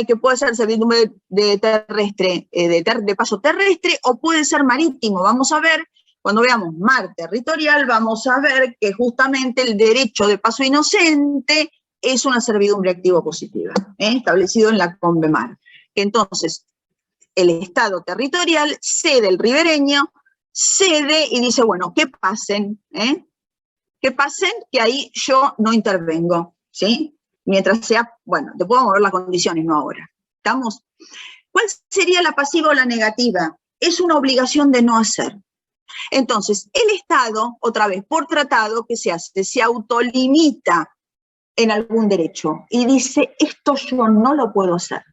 que puede ser servidumbre de paso terrestre o puede ser marítimo. Vamos a ver, cuando veamos mar territorial, vamos a ver que justamente el derecho de paso inocente es una servidumbre activa positiva, establecido en la Convemar. Entonces, el Estado territorial cede el ribereño, cede y dice, bueno, que pasen, que ahí yo no intervengo, ¿sí? Mientras sea, bueno, te puedo mover las condiciones, no ahora. ¿Estamos? ¿Cuál sería la pasiva o la negativa? Es una obligación de no hacer. Entonces, el Estado, otra vez, por tratado, ¿qué se hace? Se autolimita en algún derecho y dice, esto yo no lo puedo hacer.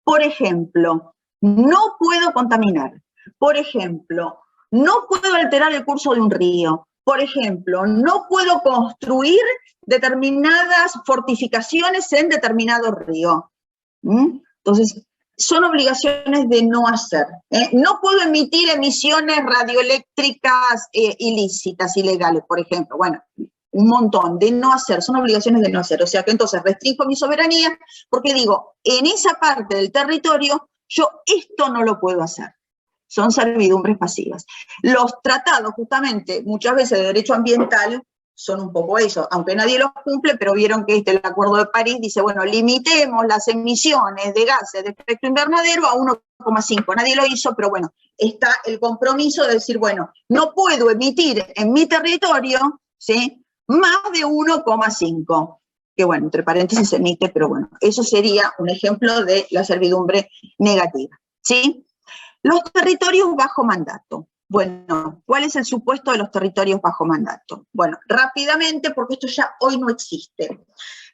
Por ejemplo, no puedo contaminar. Por ejemplo, no puedo alterar el curso de un río. Por ejemplo, no puedo construir determinadas fortificaciones en determinado río. Entonces, son obligaciones de no hacer. No puedo emitir emisiones radioeléctricas ilícitas, ilegales, por ejemplo. Bueno, un montón de no hacer, son obligaciones de no hacer. O sea que entonces restringo mi soberanía porque digo, en esa parte del territorio, yo esto no lo puedo hacer. Son servidumbres pasivas. Los tratados, justamente, muchas veces de derecho ambiental, son un poco eso, aunque nadie los cumple, pero vieron que el Acuerdo de París dice, bueno, limitemos las emisiones de gases de efecto invernadero a 1,5. Nadie lo hizo, pero bueno, está el compromiso de decir, bueno, no puedo emitir en mi territorio, ¿sí?, más de 1,5. Que bueno, entre paréntesis se emite, pero bueno, eso sería un ejemplo de la servidumbre negativa, ¿sí? Los territorios bajo mandato. Bueno, ¿cuál es el supuesto de los territorios bajo mandato? Bueno, rápidamente, porque esto ya hoy no existe.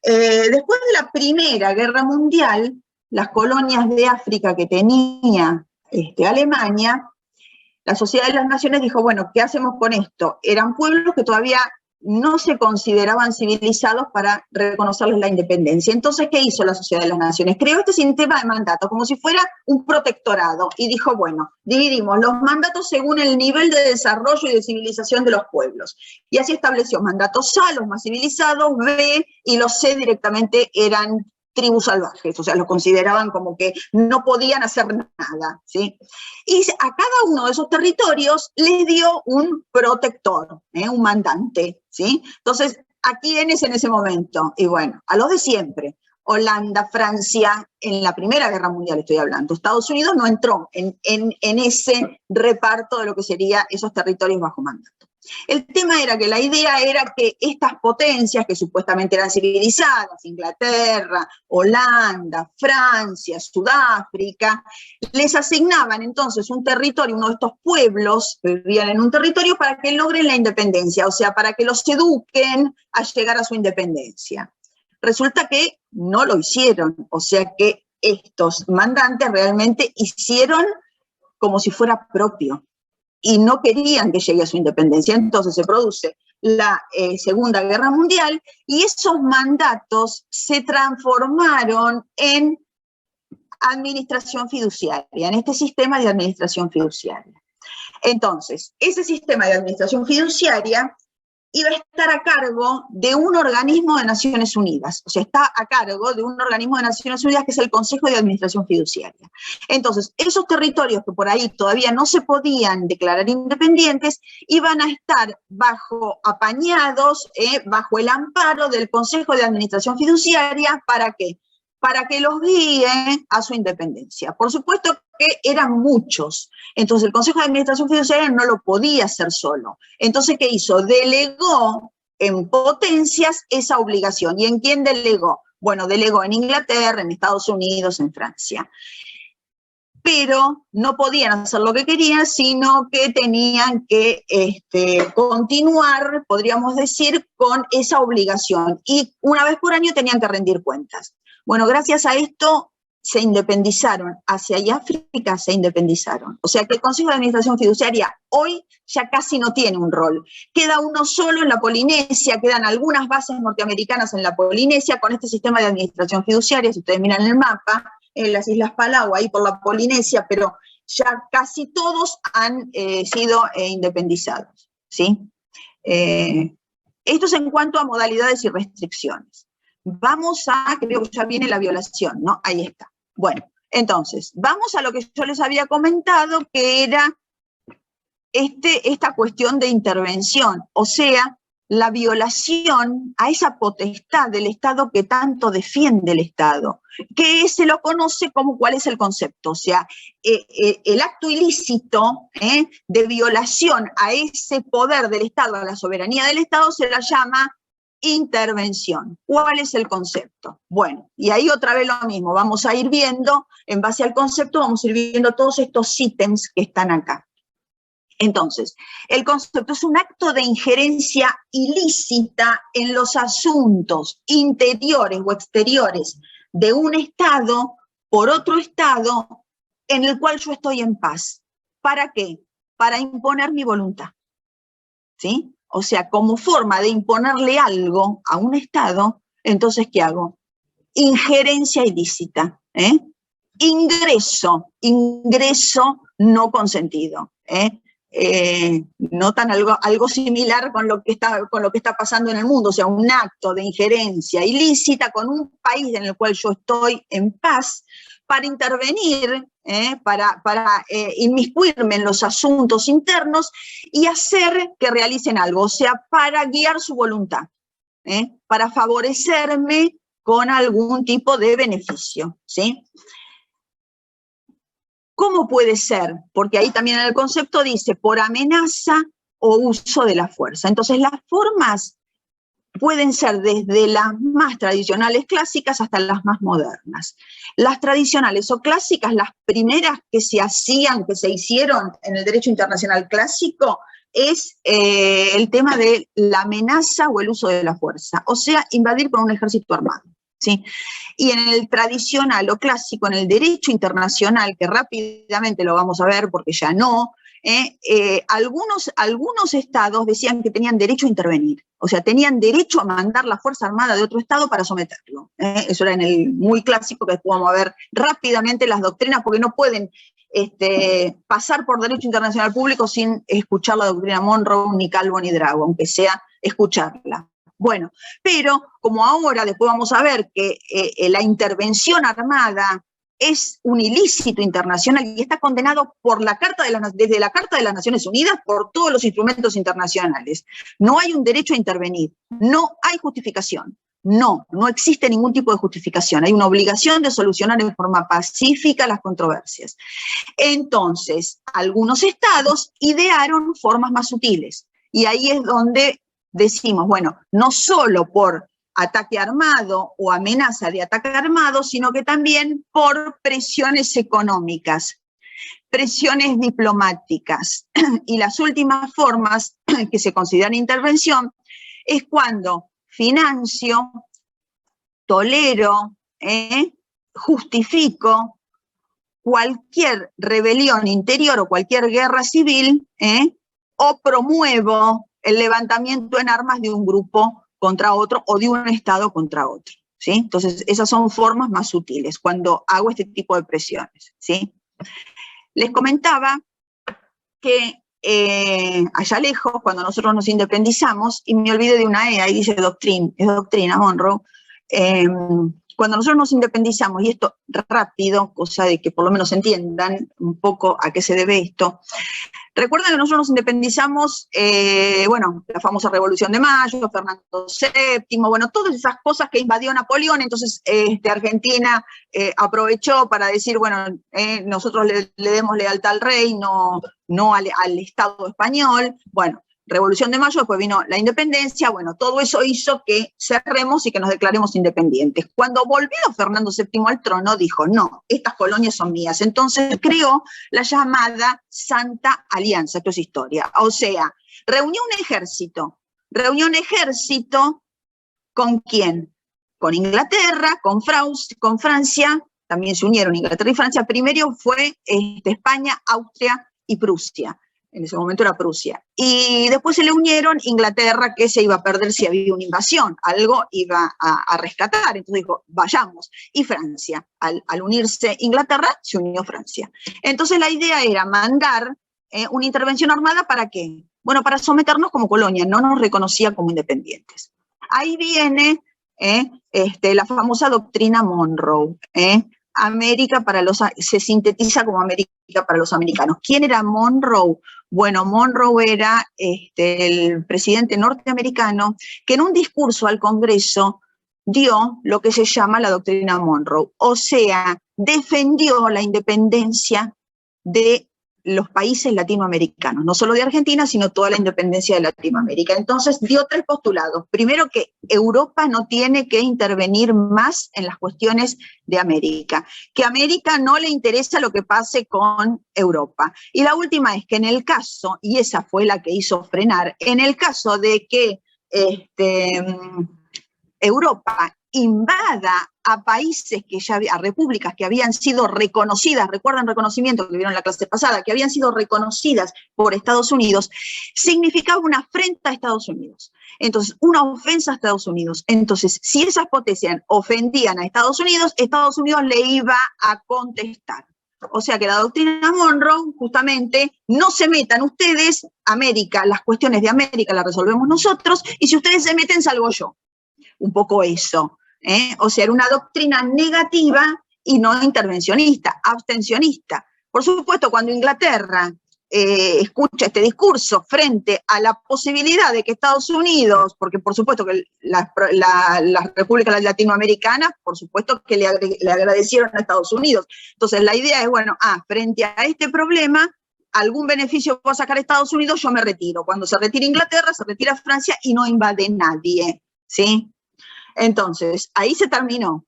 Después de la Primera Guerra Mundial, las colonias de África que tenía Alemania, la Sociedad de las Naciones dijo, bueno, ¿qué hacemos con esto? Eran pueblos que todavía no se consideraban civilizados para reconocerles la independencia. Entonces, ¿qué hizo la Sociedad de las Naciones? Creó este sistema de mandatos como si fuera un protectorado y dijo, bueno, dividimos los mandatos según el nivel de desarrollo y de civilización de los pueblos. Y así estableció mandatos A, los más civilizados, B, y los C directamente eran tribus salvajes, o sea, los consideraban como que no podían hacer nada, ¿sí? Y a cada uno de esos territorios les dio un protector, un mandante, ¿sí? Entonces, ¿a quiénes en ese momento? Y bueno, a los de siempre. Holanda, Francia, en la Primera Guerra Mundial estoy hablando. Estados Unidos no entró en ese reparto de lo que serían esos territorios bajo mandato. El tema era que la idea era que estas potencias que supuestamente eran civilizadas, Inglaterra, Holanda, Francia, Sudáfrica, les asignaban entonces un territorio, uno de estos pueblos que vivían en un territorio para que logren la independencia, o sea, para que los eduquen a llegar a su independencia. Resulta que no lo hicieron, o sea que estos mandantes realmente hicieron como si fuera propio, y no querían que llegue a su independencia. Entonces se produce la Segunda Guerra Mundial y esos mandatos se transformaron en administración fiduciaria, en este sistema de administración fiduciaria. Entonces, ese sistema de administración fiduciaria iba a estar a cargo de un organismo de Naciones Unidas, o sea, está a cargo de un organismo de Naciones Unidas que es el Consejo de Administración Fiduciaria. Entonces, esos territorios que por ahí todavía no se podían declarar independientes, iban a estar apañados, bajo el amparo del Consejo de Administración Fiduciaria, ¿para qué? Para que los guíe a su independencia. Por supuesto que eran muchos, entonces el Consejo de Administración Fiduciaria no lo podía hacer solo. Entonces, ¿qué hizo? Delegó en potencias esa obligación. ¿Y en quién delegó? Bueno, delegó en Inglaterra, en Estados Unidos, en Francia. Pero no podían hacer lo que querían, sino que tenían que continuar, podríamos decir, con esa obligación. Y una vez por año tenían que rendir cuentas. Bueno, gracias a esto se independizaron, Asia y África se independizaron. O sea que el Consejo de Administración Fiduciaria hoy ya casi no tiene un rol. Queda uno solo en la Polinesia, quedan algunas bases norteamericanas en la Polinesia con este sistema de administración fiduciaria. Si ustedes miran el mapa, en las Islas Palau, ahí por la Polinesia, pero ya casi todos han sido independizados, ¿sí? Esto es en cuanto a modalidades y restricciones. Vamos a, creo que ya viene la violación, ¿no? Ahí está. Bueno, entonces, vamos a lo que yo les había comentado, que era esta cuestión de intervención, o sea, la violación a esa potestad del Estado que tanto defiende el Estado, que se lo conoce como cuál es el concepto, o sea, el acto ilícito de violación a ese poder del Estado, a la soberanía del Estado, se la llama intervención. ¿Cuál es el concepto? Bueno, y ahí otra vez lo mismo, vamos a ir viendo, en base al concepto, vamos a ir viendo todos estos ítems que están acá. Entonces, el concepto es un acto de injerencia ilícita en los asuntos interiores o exteriores de un Estado por otro Estado en el cual yo estoy en paz. ¿Para qué? Para imponer mi voluntad, ¿sí? O sea, como forma de imponerle algo a un Estado, entonces, ¿qué hago? Injerencia ilícita, ingreso no consentido, notan algo similar con lo que está pasando en el mundo, o sea, un acto de injerencia ilícita con un país en el cual yo estoy en paz para intervenir, para inmiscuirme en los asuntos internos y hacer que realicen algo, o sea, para guiar su voluntad, para favorecerme con algún tipo de beneficio, ¿sí? ¿Cómo puede ser? Porque ahí también en el concepto dice por amenaza o uso de la fuerza. Entonces las formas pueden ser desde las más tradicionales clásicas hasta las más modernas. Las tradicionales o clásicas, las primeras que se hicieron en el derecho internacional clásico, es el tema de la amenaza o el uso de la fuerza, o sea, invadir con un ejército armado, ¿sí? Y en el tradicional o clásico, en el derecho internacional, que rápidamente lo vamos a ver porque ya no, algunos estados decían que tenían derecho a intervenir, o sea, tenían derecho a mandar la Fuerza Armada de otro estado para someterlo. Eso era en el muy clásico, que después vamos a ver rápidamente las doctrinas, porque no pueden pasar por derecho internacional público sin escuchar la doctrina Monroe, ni Calvo, ni Drago, aunque sea escucharla. Bueno, pero como ahora después vamos a ver que la intervención armada es un ilícito internacional y está condenado por desde la Carta de las Naciones Unidas, por todos los instrumentos internacionales. No hay un derecho a intervenir, no hay justificación. No existe ningún tipo de justificación. Hay una obligación de solucionar en forma pacífica las controversias. Entonces, algunos estados idearon formas más sutiles. Y ahí es donde decimos, bueno, no solo por ataque armado o amenaza de ataque armado, sino que también por presiones económicas, presiones diplomáticas. Y las últimas formas que se consideran intervención es cuando financio, tolero, justifico cualquier rebelión interior o cualquier guerra civil, o promuevo el levantamiento en armas de un grupo contra otro o de un estado contra otro, ¿sí? Entonces, esas son formas más sutiles cuando hago este tipo de presiones, ¿sí? Les comentaba que allá lejos, cuando nosotros nos independizamos, y me olvidé de una E, ahí dice doctrina Monroe, cuando nosotros nos independizamos, y esto rápido, cosa de que por lo menos entiendan un poco a qué se debe esto. Recuerden que nosotros nos independizamos, la famosa Revolución de Mayo, Fernando VII, bueno, todas esas cosas que invadió Napoleón, entonces Argentina aprovechó para decir, bueno, nosotros le demos lealtad al rey, no al Estado español. Bueno, Revolución de Mayo, después vino la independencia, bueno, todo eso hizo que cerremos y que nos declaremos independientes. Cuando volvió Fernando VII al trono, dijo, no, estas colonias son mías. Entonces creó la llamada Santa Alianza, esto es historia. O sea, reunió un ejército. ¿Con quién? Con Inglaterra, con Francia, también se unieron Inglaterra y Francia. Primero fue España, Austria y Prusia. En ese momento era Prusia. Y después se le unieron Inglaterra, que se iba a perder si había una invasión, algo iba a rescatar, entonces dijo, vayamos. Y Francia, al unirse Inglaterra, se unió Francia. Entonces la idea era mandar una intervención armada, ¿para qué? Bueno, para someternos como colonia, no nos reconocía como independientes. Ahí viene la famosa doctrina Monroe, se sintetiza como América para los americanos. ¿Quién era Monroe? Bueno, Monroe era el presidente norteamericano que en un discurso al Congreso dio lo que se llama la doctrina Monroe, o sea, defendió la independencia de los países latinoamericanos, no solo de Argentina, sino toda la independencia de Latinoamérica. Entonces dio tres postulados. Primero, que Europa no tiene que intervenir más en las cuestiones de América, que a América no le interesa lo que pase con Europa. Y la última es que en el caso, y esa fue la que hizo frenar, en el caso de que Europa invada a países a repúblicas que habían sido reconocidas, recuerdan reconocimiento que vieron en la clase pasada, que habían sido reconocidas por Estados Unidos, significaba una afrenta a Estados Unidos. Entonces, una ofensa a Estados Unidos. Entonces, si esas potencias ofendían a Estados Unidos le iba a contestar. O sea que la doctrina Monroe, justamente, no se metan ustedes, América, las cuestiones de América las resolvemos nosotros, y si ustedes se meten, salgo yo. Un poco eso. O sea, era una doctrina negativa y no intervencionista, abstencionista. Por supuesto, cuando Inglaterra escucha este discurso frente a la posibilidad de que Estados Unidos, porque por supuesto que las repúblicas latinoamericanas, por supuesto que le agradecieron a Estados Unidos. Entonces la idea es, bueno, frente a este problema, algún beneficio va a sacar Estados Unidos, yo me retiro. Cuando se retira Inglaterra, se retira Francia y no invade nadie, ¿sí? Entonces, ahí se terminó,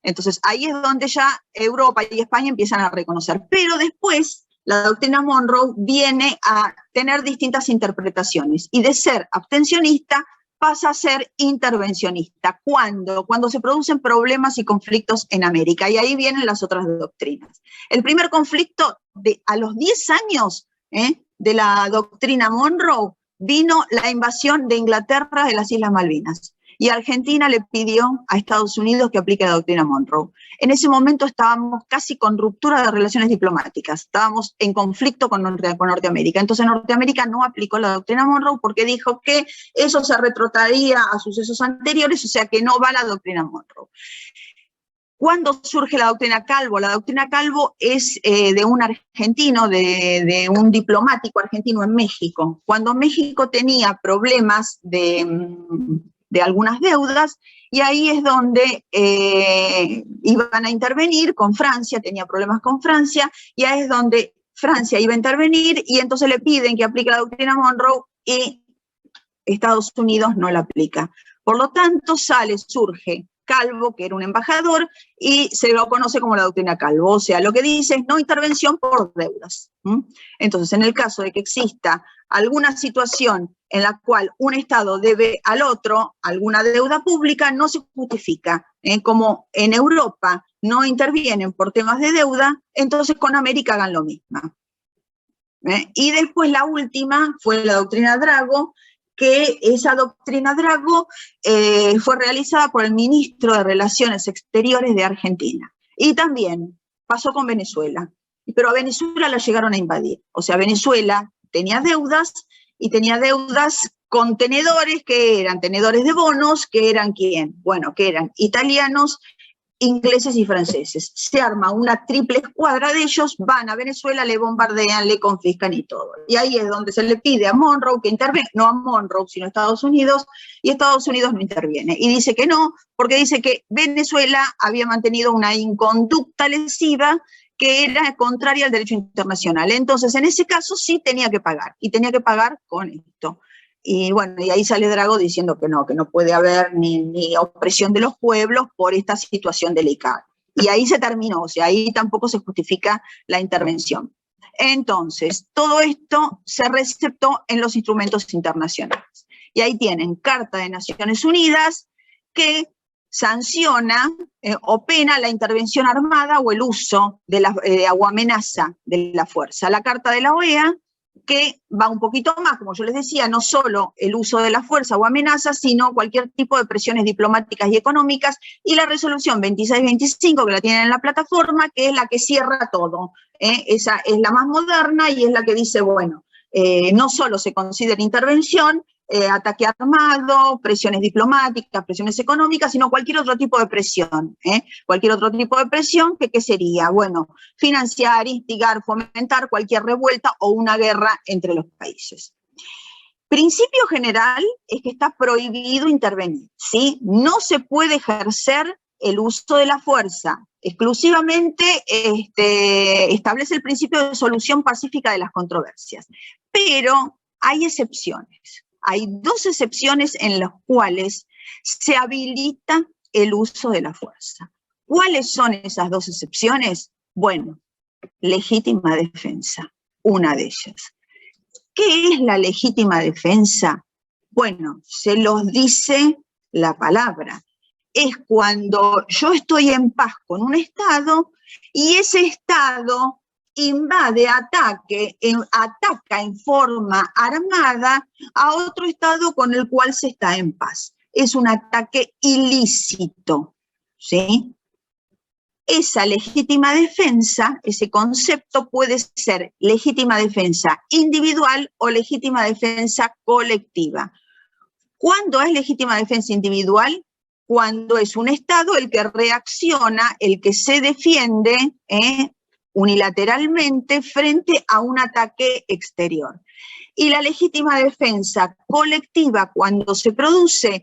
Entonces, ahí es donde ya Europa y España empiezan a reconocer. Pero después, la doctrina Monroe viene a tener distintas interpretaciones. Y de ser abstencionista, pasa a ser intervencionista. ¿Cuándo? Cuando se producen problemas y conflictos en América. Y ahí vienen las otras doctrinas. El primer conflicto, a los 10 años, de la doctrina Monroe vino la invasión de Inglaterra de las Islas Malvinas. Y Argentina le pidió a Estados Unidos que aplique la doctrina Monroe. En ese momento estábamos casi con ruptura de relaciones diplomáticas, estábamos en conflicto con Norteamérica. Entonces Norteamérica no aplicó la doctrina Monroe porque dijo que eso se retrotraía a sucesos anteriores, o sea que no va la doctrina Monroe. ¿Cuándo surge la doctrina Calvo? La doctrina Calvo es de un argentino, de un diplomático argentino en México. Cuando México tenía problemas de algunas deudas, y ahí es donde iban a intervenir con Francia, tenía problemas con Francia, y ahí es donde Francia iba a intervenir, y entonces le piden que aplique la doctrina Monroe, y Estados Unidos no la aplica. Por lo tanto, surge Calvo, que era un embajador, y se lo conoce como la doctrina Calvo, o sea, lo que dice es no intervención por deudas. Entonces, en el caso de que exista alguna situación en la cual un Estado debe al otro alguna deuda pública, no se justifica. Como en Europa no intervienen por temas de deuda, entonces con América hagan lo mismo. Y después la última fue la doctrina Drago, que esa doctrina Drago fue realizada por el ministro de Relaciones Exteriores de Argentina. Y también pasó con Venezuela, pero a Venezuela la llegaron a invadir. O sea, Venezuela tenía deudas, y tenía deudas con tenedores que eran tenedores de bonos, que eran ¿quién? Bueno, que eran italianos, ingleses y franceses. Se arma una triple escuadra de ellos, van a Venezuela, le bombardean, le confiscan y todo. Y ahí es donde se le pide a Monroe que intervenga, no a Monroe, sino a Estados Unidos, y Estados Unidos no interviene. Y dice que no, porque dice que Venezuela había mantenido una inconducta lesiva que era contraria al derecho internacional. Entonces, en ese caso sí tenía que pagar, y tenía que pagar con esto. Y bueno, y ahí sale Drago diciendo que no puede haber ni opresión de los pueblos por esta situación delicada. Y ahí se terminó, o sea, ahí tampoco se justifica la intervención. Entonces, todo esto se receptó en los instrumentos internacionales. Y ahí tienen Carta de Naciones Unidas, que sanciona o pena la intervención armada o el uso de o amenaza de la fuerza. La Carta de la OEA, que va un poquito más, como yo les decía, no solo el uso de la fuerza o amenaza, sino cualquier tipo de presiones diplomáticas y económicas, y la resolución 2625, que la tienen en la plataforma, que es la que cierra todo. Esa es la más moderna y es la que dice, bueno, no solo se considera intervención, ataque armado, presiones diplomáticas, presiones económicas, sino cualquier otro tipo de presión. Cualquier otro tipo de presión, ¿qué sería? Bueno, financiar, instigar, fomentar cualquier revuelta o una guerra entre los países. Principio general es que está prohibido intervenir, ¿sí? No se puede ejercer el uso de la fuerza. Exclusivamente establece el principio de solución pacífica de las controversias. Pero hay excepciones. Hay dos excepciones en las cuales se habilita el uso de la fuerza. ¿Cuáles son esas dos excepciones? Bueno, legítima defensa, una de ellas. ¿Qué es la legítima defensa? Bueno, se los dice la palabra. Es cuando yo estoy en paz con un Estado y ese Estado invade, ataca en forma armada a otro Estado con el cual se está en paz. Es un ataque ilícito, ¿sí? Esa legítima defensa, ese concepto puede ser legítima defensa individual o legítima defensa colectiva. ¿Cuándo es legítima defensa individual? Cuando es un Estado el que reacciona, el que se defiende, unilateralmente frente a un ataque exterior. Y la legítima defensa colectiva, cuando se produce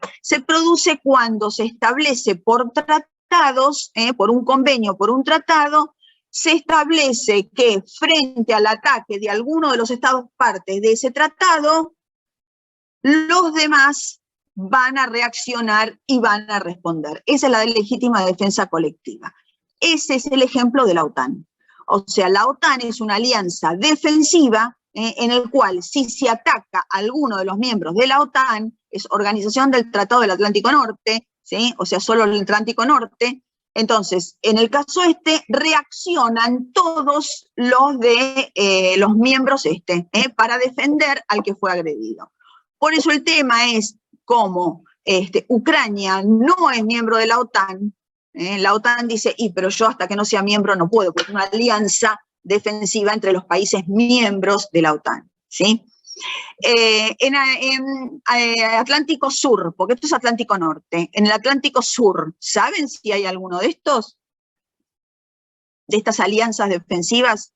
cuando se establece por tratados, por un convenio, por un tratado, se establece que frente al ataque de alguno de los estados partes de ese tratado, los demás van a reaccionar y van a responder. Esa es la legítima defensa colectiva. Ese es el ejemplo de la OTAN. O sea, la OTAN es una alianza defensiva en el cual si se ataca a alguno de los miembros de la OTAN, es Organización del Tratado del Atlántico Norte, ¿sí? O sea, solo el Atlántico Norte, Entonces, en el caso reaccionan todos los miembros para defender al que fue agredido. Por eso el tema es cómo Ucrania no es miembro de la OTAN. La OTAN dice, pero yo hasta que no sea miembro no puedo, porque es una alianza defensiva entre los países miembros de la OTAN, ¿sí? En Atlántico Sur, porque esto es Atlántico Norte, en el Atlántico Sur, ¿saben si hay alguno de estos? De estas alianzas defensivas.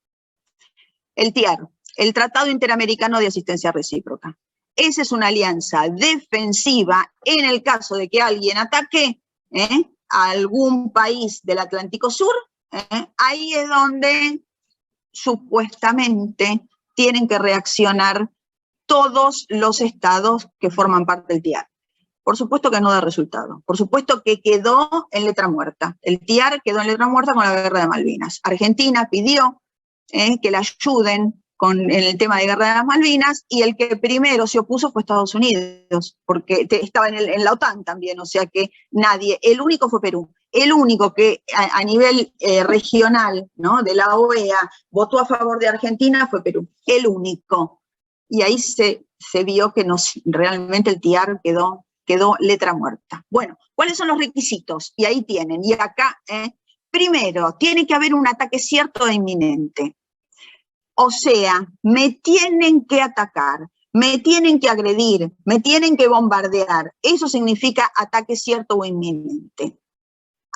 El TIAR, el Tratado Interamericano de Asistencia Recíproca. Esa es una alianza defensiva en el caso de que alguien ataque a algún país del Atlántico Sur, ahí es donde supuestamente tienen que reaccionar todos los estados que forman parte del TIAR. Por supuesto que no da resultado. Por supuesto que quedó en letra muerta. El TIAR quedó en letra muerta con la guerra de Malvinas. Argentina pidió que la ayuden en el tema de guerra de las Malvinas, y el que primero se opuso fue Estados Unidos, porque estaba en la OTAN también, o sea que nadie, el único fue Perú. El único que a nivel regional, ¿no?, de la OEA votó a favor de Argentina fue Perú. El único. Y ahí se vio que realmente el TIAR quedó letra muerta. Bueno, ¿cuáles son los requisitos? Y ahí tienen. Y acá, primero, tiene que haber un ataque cierto e inminente. O sea, me tienen que atacar, me tienen que agredir, me tienen que bombardear. Eso significa ataque cierto o inminente.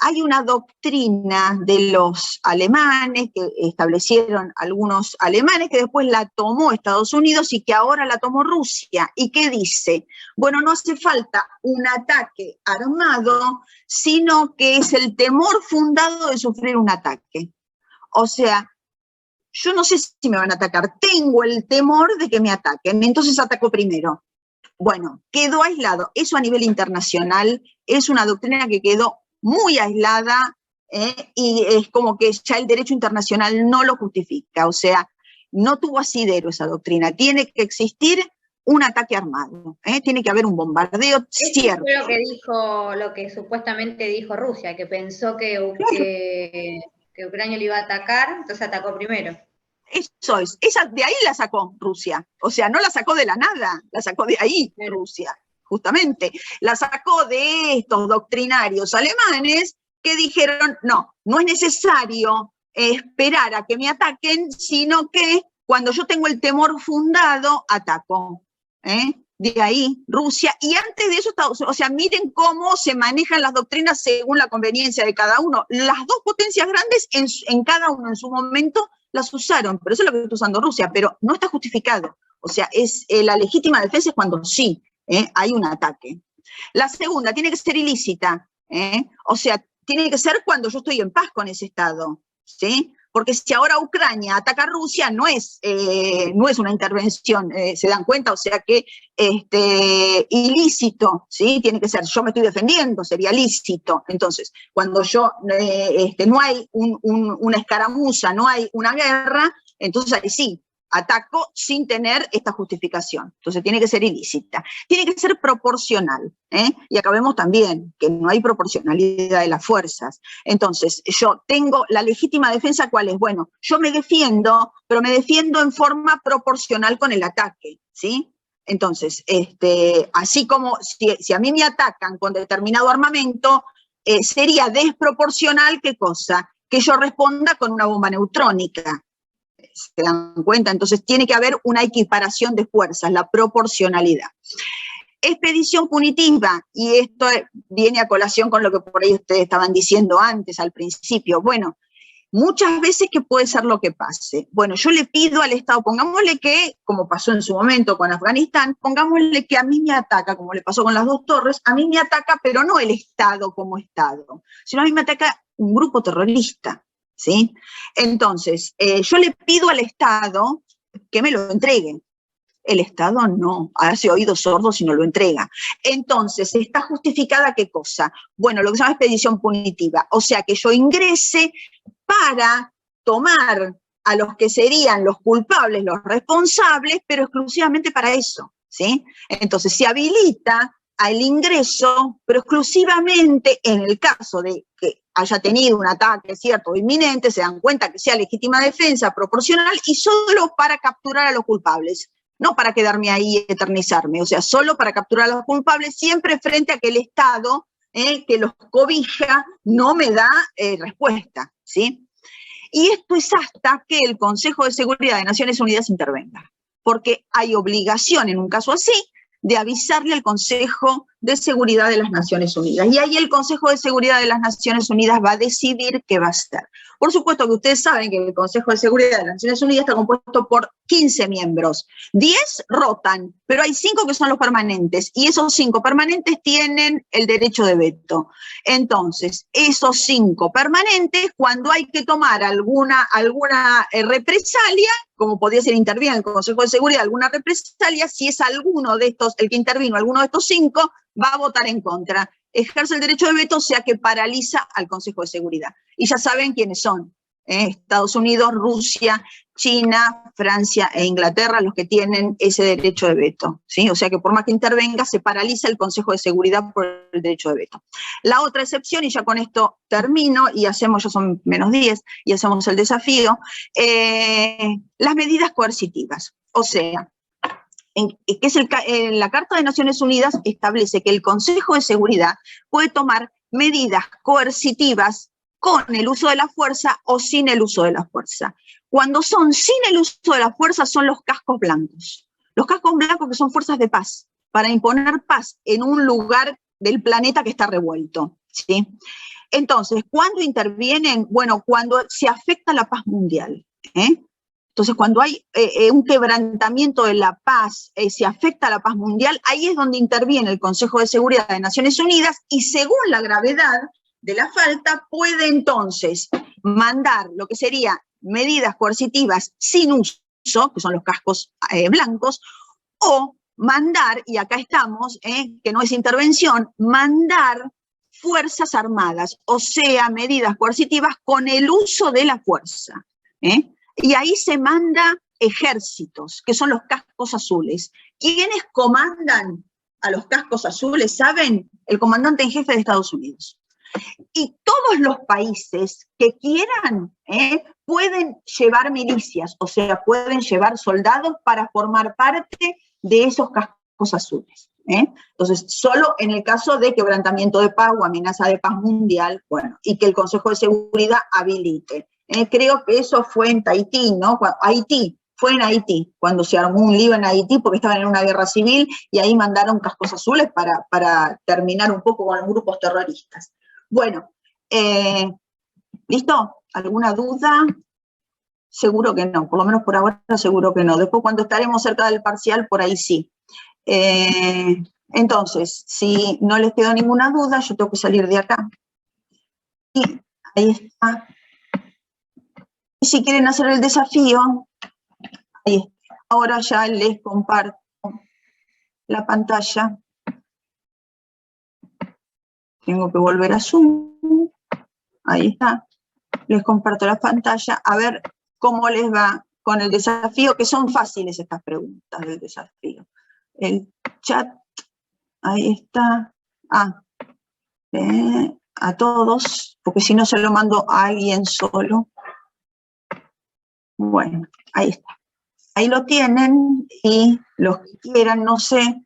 Hay una doctrina de los alemanes que establecieron algunos alemanes, que después la tomó Estados Unidos y que ahora la tomó Rusia. ¿Y qué dice? Bueno, no hace falta un ataque armado, sino que es el temor fundado de sufrir un ataque. O sea, yo no sé si me van a atacar, tengo el temor de que me ataquen, entonces ataco primero. Bueno, quedó aislado. Eso a nivel internacional es una doctrina que quedó muy aislada, y es como que ya el derecho internacional no lo justifica, o sea, no tuvo asidero esa doctrina. Tiene que existir un ataque armado, tiene que haber un bombardeo cierto. Eso fue lo que supuestamente dijo Rusia, que pensó que Ucrania le iba a atacar, entonces atacó primero. Eso es, de ahí la sacó Rusia, o sea, no la sacó de la nada, la sacó de ahí Rusia. Justamente, la sacó de estos doctrinarios alemanes que dijeron, no es necesario esperar a que me ataquen, sino que cuando yo tengo el temor fundado, ataco. De ahí Rusia, y antes de eso Estados Unidos. O sea, miren cómo se manejan las doctrinas según la conveniencia de cada uno. Las dos potencias grandes en cada uno en su momento las usaron, pero eso es lo que está usando Rusia, pero no está justificado. O sea, la legítima defensa es cuando sí hay un ataque. La segunda, tiene que ser ilícita, o sea, tiene que ser cuando yo estoy en paz con ese Estado, ¿sí? Porque si ahora Ucrania ataca a Rusia, no es una intervención, ¿se dan cuenta? O sea que ilícito, ¿sí? Tiene que ser, yo me estoy defendiendo, sería lícito. Entonces, cuando no hay una escaramuza, no hay una guerra, entonces ahí sí, ataco sin tener esta justificación. Entonces tiene que ser ilícita. Tiene que ser proporcional, y acá vemos también que no hay proporcionalidad de las fuerzas. Entonces yo tengo la legítima defensa, ¿cuál es? Bueno, yo me defiendo, pero me defiendo en forma proporcional con el ataque, ¿sí? Entonces, así como si a mí me atacan con determinado armamento, sería desproporcional, ¿qué cosa? Que yo responda con una bomba neutrónica. ¿Se dan cuenta? Entonces tiene que haber una equiparación de fuerzas, la proporcionalidad. Expedición punitiva, y esto viene a colación con lo que por ahí ustedes estaban diciendo antes, al principio. Bueno, muchas veces que puede ser lo que pase. Bueno, yo le pido al Estado, pongámosle que, como pasó en su momento con Afganistán, pongámosle que a mí me ataca, como le pasó con las dos torres, a mí me ataca, pero no el Estado como Estado, sino a mí me ataca un grupo terrorista. ¿Sí? Entonces, yo le pido al Estado que me lo entregue. El Estado no, hace oídos sordos y no lo entrega. Entonces, ¿está justificada qué cosa? Bueno, lo que se llama expedición punitiva. O sea, que yo ingrese para tomar a los que serían los culpables, los responsables, pero exclusivamente para eso, ¿sí? Entonces, se habilita al ingreso, pero exclusivamente en el caso de que haya tenido un ataque cierto o inminente, se dan cuenta que sea legítima defensa, proporcional, y solo para capturar a los culpables, no para quedarme ahí y eternizarme, o sea, solo para capturar a los culpables, siempre frente a que el Estado que los cobija no me da respuesta, ¿sí? Y esto es hasta que el Consejo de Seguridad de Naciones Unidas intervenga, porque hay obligación en un caso así de avisarle al Consejo de Seguridad de las Naciones Unidas. Y ahí el Consejo de Seguridad de las Naciones Unidas va a decidir qué va a hacer. Por supuesto que ustedes saben que el Consejo de Seguridad de las Naciones Unidas está compuesto por 15 miembros. 10 rotan, pero hay 5 que son los permanentes, y esos 5 permanentes tienen el derecho de veto. Entonces, esos 5 permanentes, cuando hay que tomar alguna represalia, como podría ser intervenir en el Consejo de Seguridad, alguna represalia, si es alguno de estos, el que intervino, alguno de estos 5, va a votar en contra. Ejerce el derecho de veto, o sea que paraliza al Consejo de Seguridad. Y ya saben quiénes son. Estados Unidos, Rusia, China, Francia e Inglaterra, los que tienen ese derecho de veto, ¿sí? O sea que por más que intervenga, se paraliza el Consejo de Seguridad por el derecho de veto. La otra excepción, y ya con esto termino, y hacemos, ya son menos 10, y hacemos el desafío, las medidas coercitivas. O sea, la Carta de Naciones Unidas establece que el Consejo de Seguridad puede tomar medidas coercitivas con el uso de la fuerza o sin el uso de la fuerza. Cuando son sin el uso de la fuerza son los cascos blancos. Los cascos blancos que son fuerzas de paz, para imponer paz en un lugar del planeta que está revuelto, ¿sí? Entonces, ¿cuándo intervienen? Bueno, cuando se afecta la paz mundial, Entonces, cuando hay un quebrantamiento de la paz, se afecta a la paz mundial, ahí es donde interviene el Consejo de Seguridad de Naciones Unidas y según la gravedad de la falta puede entonces mandar lo que sería medidas coercitivas sin uso, que son los cascos blancos, o mandar, y acá estamos, que no es intervención, mandar fuerzas armadas, o sea, medidas coercitivas con el uso de la fuerza, Y ahí se manda ejércitos, que son los cascos azules. ¿Quiénes comandan a los cascos azules? ¿Saben? El comandante en jefe de Estados Unidos. Y todos los países que quieran pueden llevar milicias, o sea, pueden llevar soldados para formar parte de esos cascos azules. Entonces, solo en el caso de quebrantamiento de paz o amenaza de paz mundial, bueno, y que el Consejo de Seguridad habilite. Creo que eso fue en Tahití, ¿no? Fue en Haití, cuando se armó un lío en Haití porque estaban en una guerra civil y ahí mandaron cascos azules para terminar un poco con los grupos terroristas. Bueno, ¿listo? ¿Alguna duda? Seguro que no, por lo menos por ahora seguro que no. Después cuando estaremos cerca del parcial, por ahí sí. Entonces, si no les quedó ninguna duda, yo tengo que salir de acá. Y ahí está. Y si quieren hacer el desafío, ahí está. Ahora ya les comparto la pantalla. Tengo que volver a Zoom. Ahí está. Les comparto la pantalla. A ver cómo les va con el desafío, que son fáciles estas preguntas del desafío. El chat, ahí está. A todos, porque si no se lo mando a alguien solo. Bueno, ahí está. Ahí lo tienen y los que quieran, no sé.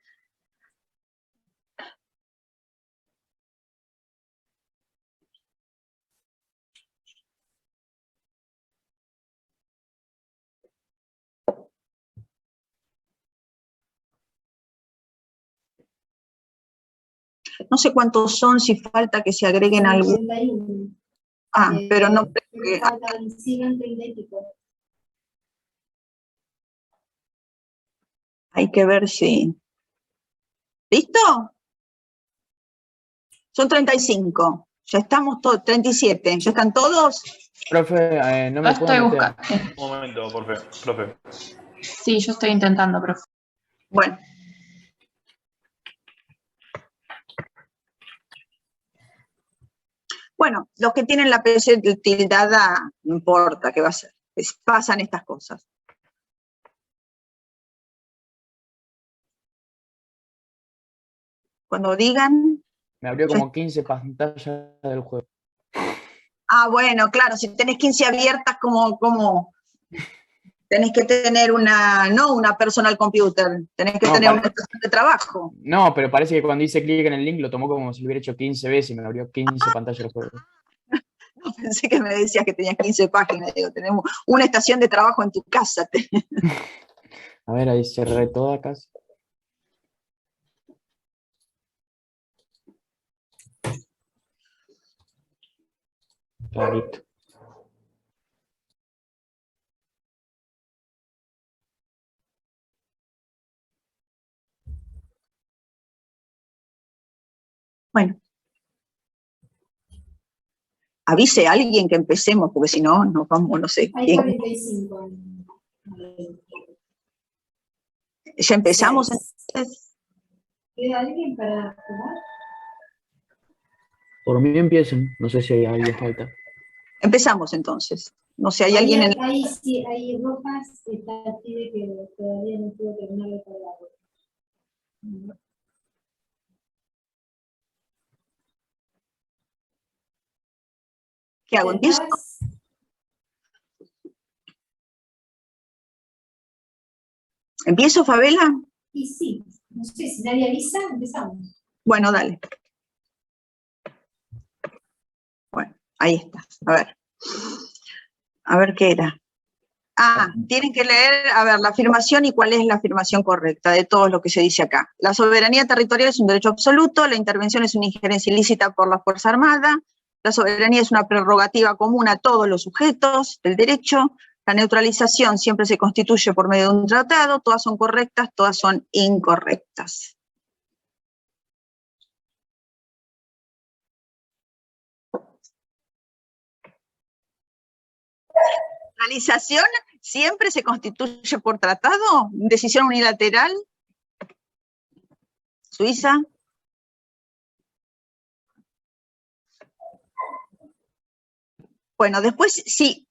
No sé cuántos son, si falta que se agreguen algunos. Pero no creo que... Hay que ver si... ¿Listo? Son 35. Ya estamos todos, 37. ¿Ya están todos? Profe, no me Yo puedo estoy meter. buscando. Un momento, profe. Sí, yo estoy intentando, profe. Bueno. Bueno, los que tienen la PC tildada, no importa qué va a ser. Pasan estas cosas. Cuando digan. Me abrió como 15 pantallas del juego. Ah, bueno, claro, si tenés 15 abiertas, como tenés que tener no una personal computer, tenés que tener una estación de trabajo. No, pero parece que cuando hice clic en el link lo tomó como si lo hubiera hecho 15 veces y me abrió 15 pantallas del juego. No, pensé que me decías que tenías 15 páginas. Digo, tenemos una estación de trabajo en tu casa. A ver, ahí cerré toda casi. Clarito. Bueno. Avise a alguien que empecemos, porque si no, nos vamos, no sé. Hay 45. ¿Ya empezamos? Entonces? ¿Queda alguien para jugar? Por mí empiecen, no sé si hay alguien falta. Empezamos entonces. No sé, ¿hay alguien en Ahí sí, hay Rojas, está pide que todavía no pudo terminar de cargar. ¿Qué hago? ¿Empiezo? ¿Empiezo, Fabela? Y sí, no sé, si nadie avisa, empezamos. Bueno, dale. Bueno, ahí está. A ver qué era. Ah, tienen que leer, a ver, la afirmación y cuál es la afirmación correcta de todo lo que se dice acá. La soberanía territorial es un derecho absoluto, la intervención es una injerencia ilícita por la Fuerza Armada, la soberanía es una prerrogativa común a todos los sujetos del derecho, la neutralización siempre se constituye por medio de un tratado, todas son correctas, todas son incorrectas. Neutralización siempre se constituye por tratado, decisión unilateral. Suiza. Bueno, después sí,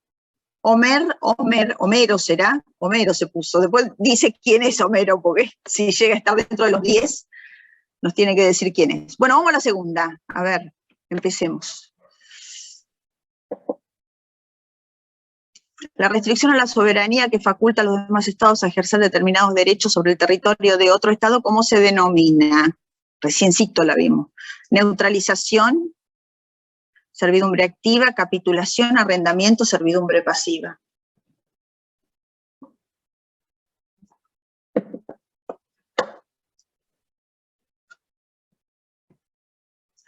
Homero será, Homero se puso, después dice quién es Homero, porque si llega a estar dentro de los 10, nos tiene que decir quién es. Bueno, vamos a la segunda, a ver, empecemos. La restricción a la soberanía que faculta a los demás estados a ejercer determinados derechos sobre el territorio de otro estado, ¿cómo se denomina? Reciencito la vimos. Neutralización, servidumbre activa, capitulación, arrendamiento, servidumbre pasiva.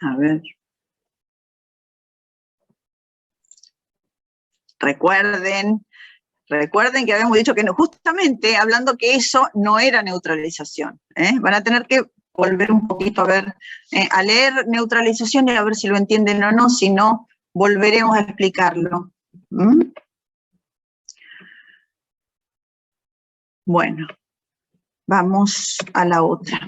A ver. Recuerden que habíamos dicho que no, justamente hablando que eso no era neutralización. Van a tener que volver un poquito a ver, a leer neutralización y a ver si lo entienden o no, si no, volveremos a explicarlo. Bueno, vamos a la otra.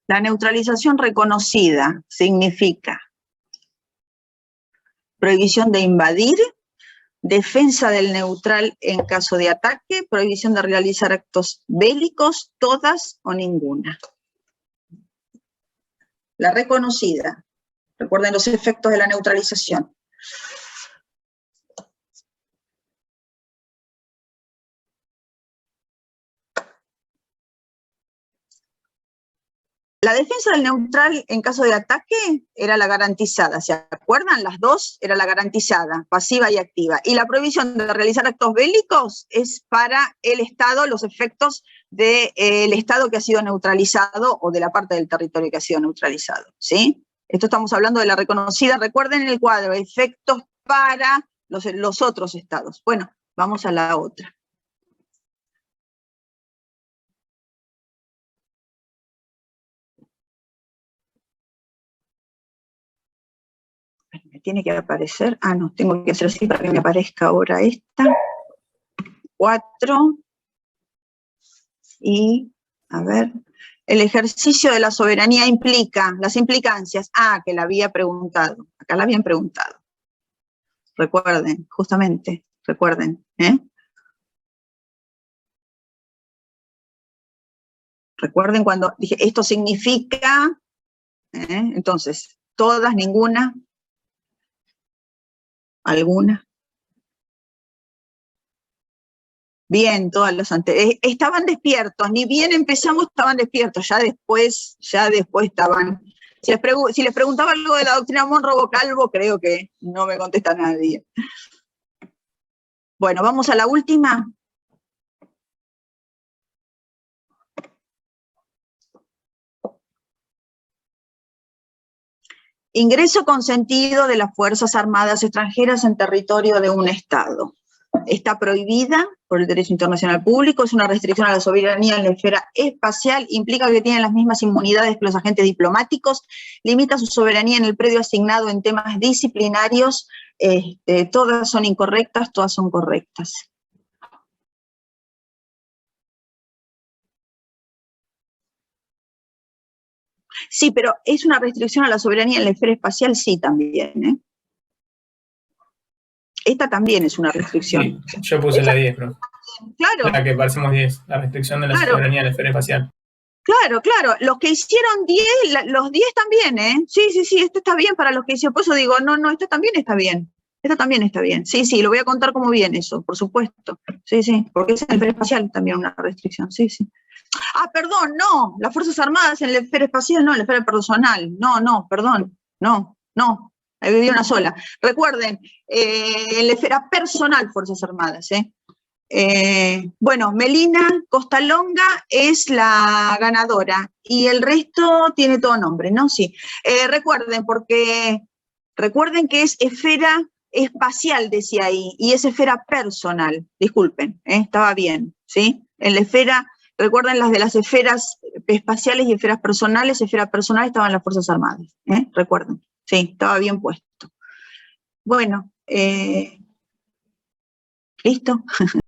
La neutralización reconocida significa prohibición de invadir, defensa del neutral en caso de ataque, prohibición de realizar actos bélicos, todas o ninguna. La reconocida. Recuerden los efectos de la neutralización. La defensa del neutral en caso de ataque era la garantizada, ¿se acuerdan? Las dos era la garantizada, pasiva y activa. Y la prohibición de realizar actos bélicos es para el Estado, los efectos del Estado que ha sido neutralizado o de la parte del territorio que ha sido neutralizado, ¿sí? Esto estamos hablando de la reconocida, recuerden el cuadro, efectos para los otros estados. Bueno, vamos a la otra. Me tiene que aparecer, no, tengo que hacer así para que me aparezca ahora esta. 4. Y, a ver, el ejercicio de la soberanía implica, las implicancias, que la había preguntado, acá la habían preguntado. Recuerden, justamente, recuerden, Recuerden cuando dije, esto significa, entonces, todas, ninguna, alguna. Bien, todas los anteriores. Estaban despiertos, ni bien empezamos estaban despiertos, ya después estaban. Si les preguntaba algo de la doctrina Monroe-Calvo, creo que no me contesta nadie. Bueno, vamos a la última. Ingreso consentido de las Fuerzas Armadas extranjeras en territorio de un Estado. Está prohibida por el derecho internacional público, es una restricción a la soberanía en la esfera espacial, implica que tienen las mismas inmunidades que los agentes diplomáticos, limita su soberanía en el predio asignado en temas disciplinarios, todas son incorrectas, todas son correctas. Sí, pero es una restricción a la soberanía en la esfera espacial, sí, también, ¿eh? Esta también es una restricción. Sí, yo puse la 10, bro. Claro. La que parecemos 10, la restricción de la soberanía en la esfera espacial. Claro, claro. Los que hicieron 10, los 10 también, ¿eh? Sí, este está bien para los que hicieron. Por eso digo, no, esta también está bien. Esta también está bien. Sí, lo voy a contar como bien eso, por supuesto. Sí, porque es en la esfera espacial también una restricción, sí. Ah, perdón, no. Las Fuerzas Armadas en la esfera espacial, no, en la esfera personal. No, perdón. No. Había una sola. Recuerden, en la esfera personal, Fuerzas Armadas, bueno, Melina Costalonga es la ganadora y el resto tiene todo nombre, ¿no? Sí. Recuerden que es esfera espacial, decía ahí, y es esfera personal. Disculpen, estaba bien, ¿sí? En la esfera, recuerden las de las esferas espaciales y esferas personales. Esfera personal estaban las Fuerzas Armadas, recuerden. Sí, estaba bien puesto. Bueno, ¿listo?